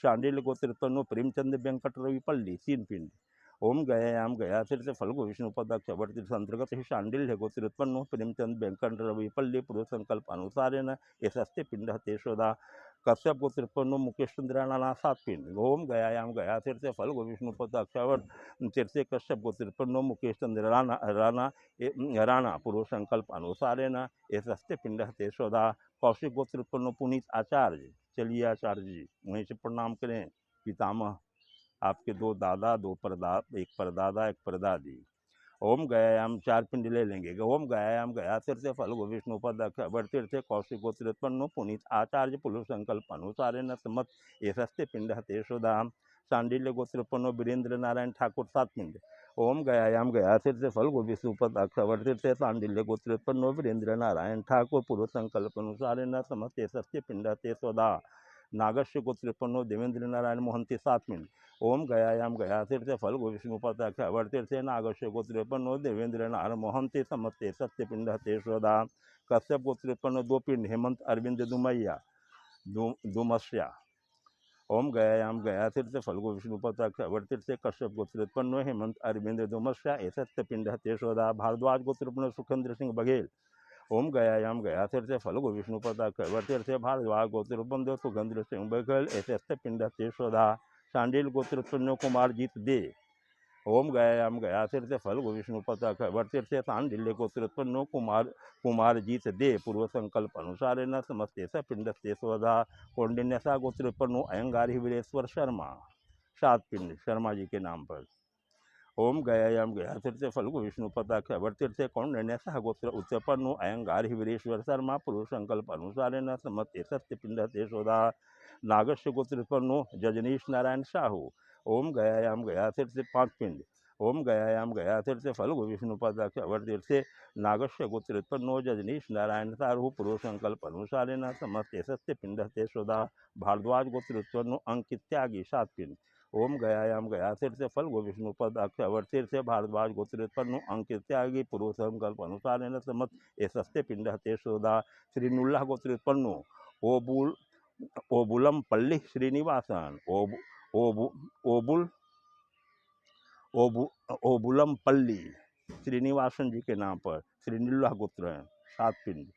शांडिल्य गोत्रोत्पन्नो प्रेमचंद वेंकट रविपल्ली 3 पिंड। ओम गयायाम गया तीर्थ फल गो विष्णु पदाक्ष तीर्थ अंतर्गत ही शांडिल्य गोत्रोत्पन्नो प्रेमचंद वेंकट रविपल्ली पूर्व संकल्प अनुसारेण ऐसस्ते पिंड ते सोदा। कश्यप गोत्रोत्पन्नो मुकेश चंद्र राणा 7 पिंड। ओम गयायाम गया तीर्थ फल गो विष्णु पदाक्ष तीर्थ कश्यप गोत्रोत्पन्नो मुकेश चंद्र राणा पूर्व संकल्प अनुसारेण ऐसस्ते पिंड ते सोदा। कौशिक गोत्रोत्पन्नो पुनीत आचार्य। चलिए आचार्य जी वहीं से प्रणाम करें। पितामह आपके 2 दादा 2 परदादा एक परदादा एक परदादी। ओम गयायाम 4 पिंड ले लेंगे। ओम गयायाम गया तीर्थ फल गो विष्णु पद अक्षर तीर्थ कौशिक गोत्रोत्पन्नो पुनीत आचार्य पुलु संकल्प अनुसारे न मत एसस्ते पिंड हते सुदाम सांडिल्य गोत्रोत्पन्नो वीरेंद्र नारायण ठाकुर 7 पिंड। ओम गयायाम गया तीर्थ फल गो विष्णु पद अक्षर तीर्थ सांडिल्य गोत्रोत्पन्नो वीरेंद्र नारायण ठाकुर पूर्व संकल्प अनुसारे न समस्त एसस्ते पिंड हते सुदा नागस्य गोत्रोत्पन्नो देवेंद्र नारायण मोहंती 7 पिंड। ओम गयायाम गया तीर्थ फल गो विष्णु पताक्ष अवर तीर्थ नागस्य गोत्रोत्पन्नो देवेंद्र नार मोहंती समस्ते सत्य पिंड हते स्वदा कश्यप गोत्रोत्पन्न 2 पिंड हेमंत अरविंद दुमैया दुमस्या। ओम गयायाम गया तीर्थ फल गो विष्णु पताक्ष अवर तीर्थ कश्यप गोत्रोत्पन्नो हेमंत अरविंद दुमस्या सत्य पिंड हते स्वदा भारद्वाज गोत्रोत्पन्न सुखेंद्र सिंह बघेल। ओम गयायाम गया तीर्थ फल गो विष्णु पताक्ष अवर तीर्थ भारद्वाज गोत्रोत्पन्न सुखेंद्र सिंह बघेल सत्य पिंड हते स्वदा सांडिल गोत्रोत्पन्नो कुमार जीत दे। ओम गयायाम गया तीर्थ फल गो विष्णु पताक्ष अवर तीर्थ सांडिल्य गोत्रोत्पन्नो कुमार जीत दे पूर्व संकल्प अनुसार न समस्ते स पिंड से स्वधा कौंडिन्यसा गोत्रोत्पन्नो अयंगार वीरेश्वर शर्मा 7 पिंड शर्मा जी के नाम पर। ओम गयायाम गया तीर्थ फल गो विष्णु पताक्ष अवर तीर्थ कौंडिन्यसा गोत्र उत्पन्नो अयंगार वीरेश्वर शर्मा पूर्व संकल्प अनुसार न समस्ते सत्य पिंड से स्वधा नागस्य गोत्रोत्पन्नो जजनीश नारायण साहू। ओम गयायाम गया तीर्थ 5 पिंड। ओम गयायाम गया तीर्थ फल गो विष्णु पदाक्ष अवर तीर्थ नागस्य गोत्रोत्पन्नो जजनीश नारायण साहू पूर्व संकल्प अनुसार न समस्ते सत्य पिंड से स्वदा भारद्वाज गोत्रोत्पन्नो अंकित त्यागी 7 पिंड। ओम गयायाम गया तीर्थ फल गो विष्णु पदाक्ष अवर तीर्थ भारद्वाज गोत्रोत्पन्नो अंकित त्यागी पूर्व संकल्प अनुसार न समस्त सत्य पिंड से स्वदा श्रीनुल्लाह गोत्रोत्पन्नो ओबुलम पल्ली श्रीनिवासन ओबुलम पल्ली श्रीनिवासन जी के नाम पर श्रीनिल्लाह गोत्र हैं 7 पिंड।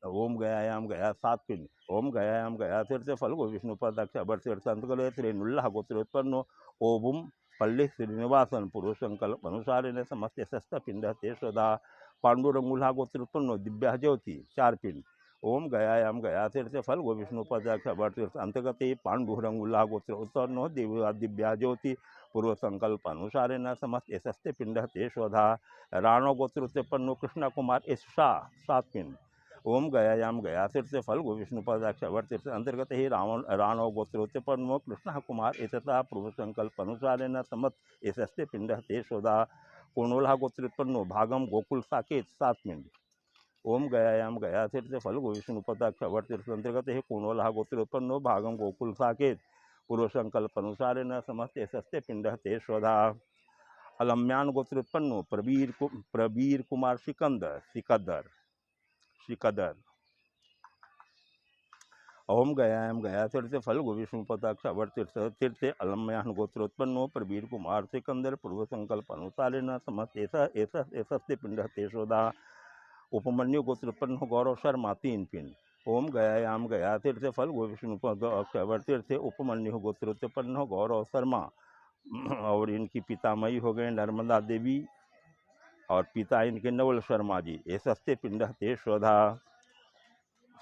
ओम गयायाम गया 7 पिंड। ओम गयायाम गया तीर्थ फल गो विष्णु पदाक्ष अवर तीर्थ अंतर्गत श्रीनुल्लाह गोत्रोत्पन्नो ओबुम पल्ली श्रीनिवासन पूर्व संकल्प अनुसार ने समस्त सस्त पिंड ते सदा पांडुरंगुल्हा गोत्रोत्पन्नो दिव्या ज्योति 4 पिंड। ओम गयायाम गया तीर्थ फल गो विष्णु पदाक्ष अवर तीर्थ अंतर्गत पांडुरंगुल्हा गोत्रोत्पन्नो दिव्या ज्योति पूर्व संकल्प अनुसार न समस्त सस्ते पिंड ते स्वधा राणो गोत्रोत्पन्नो कृष्णा कुमार शाह 7 पिंड। ओम गयायाम गया तीर्थ फल गो विष्णु पदाक्ष अवर तीर्थ अंतर्गत ही राणो गोत्रोत्पन्नो कृष्णा कुमार एतथा पूर्व संकल्प अनुसार न समस्त सस्ते पिंड ते स्वधा कोणोला गोत्रोत्पन्नो भागम गोकुल साकेत 7 पिंड। ओम गयायाम गया तीर्थ फल गो विष्णु पदाक्ष अवर तीर्थ अंतर्गत ही कोणोला गोत्रोत्पन्नो भागम गोकुल साकेत पूर्व संकल्प अनुसार न समस्त सस्ते पिंड ते स्वधा अलम्यान गोत्रोत्पन्नो प्रवीर कुमार सिकदर। ओम गयायाम गया तीर्थ फल गो विष्णु पदाक्ष अवर तीर्थ अलम्यान गोत्रोत्पन्नो प्रवीर कुमार सिकंदर पूर्व संकल्प अनुसार न समस्त सस्ते पिंड ते स्वधा उपमन्यु गोत्रोत्पन्नो गौरव शर्मा 3 पिंड। ओम गयायाम गया तीर्थ फल गो विष्णु पदाक्ष अवर तीर्थ उपमन्यु गोत्रोत्पन्नो गौरव शर्मा और इनकी पितामही हो गए नर्मदा देवी और पिता इनके नवल शर्मा जी ये सस्ते पिंड ते स्वधा।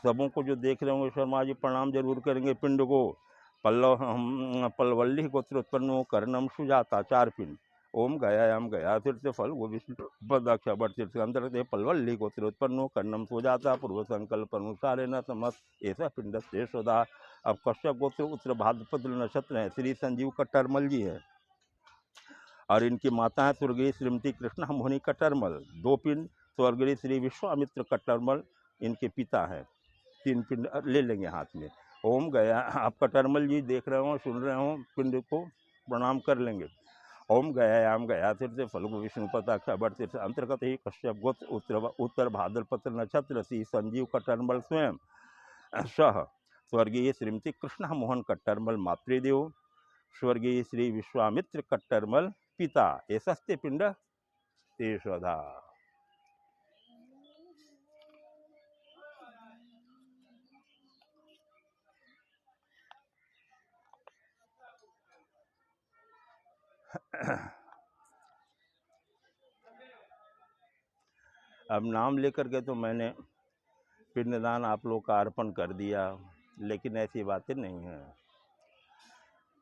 सबों को जो देख रहे होंगे शर्मा जी प्रणाम जरूर करेंगे पिंड को। पल्वल्ली गोत्रोत्पन्नो कर्णम सुजाता 4 पिंड। ओम गयायाम गया तीर्थ फल गो विष्णु पदाक्ष अवर तीर्थ अंतर्गत पल्वल्ली गोत्रोत्पन्नो कर्णम सुजाता पूर्व संकल्प अनुसार न समस्त ऐसा पिंड से स्वधा। अब कश्यप गोत्र उत्तर भाद्रपद नक्षत्र है श्री संजीव कट्टरमल जी है और इनकी माता है स्वर्गीय श्रीमती कृष्णा मोहिनी कट्टरमल 2 पिंड। स्वर्गीय श्री विश्वामित्र कट्टरमल इनके पिता हैं 3 पिंड ले लेंगे हाथ में। ओम गया आप कट्टरमल जी देख रहे हो सुन रहे हो पिंड को प्रणाम कर लेंगे। ओम गयायाम गया तीर्थ फल गो विष्णु पदाक्ष अवर तीर्थ अंतर्गत ही कश्यप गोत्र उत्तर भाद्रपद नक्षत्र श्री संजीव कट्टरमल स्वयं सह स्वर्गीय श्रीमती कृष्णा मोहन कट्टरमल मातृदेव स्वर्गीय श्री विश्वामित्र कट्टरमल पिता ये सस्ते पिंड ते स्वधा। अब नाम लेकर के तो मैंने पिंडदान आप लोग का अर्पण कर दिया लेकिन ऐसी बातें नहीं हैं।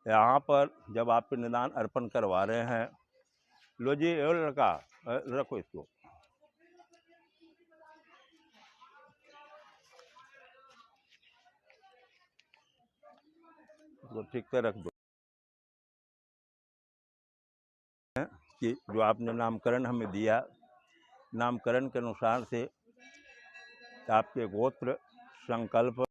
यहाँ पर जब आप पिंडदान अर्पण करवा रहे हैं लो जी ए लड़का रखो इसको। इसको ठीक से रख दो कि जो आपने नामकरण हमें दिया, नामकरण के अनुसार से आपके गोत्र, संकल्प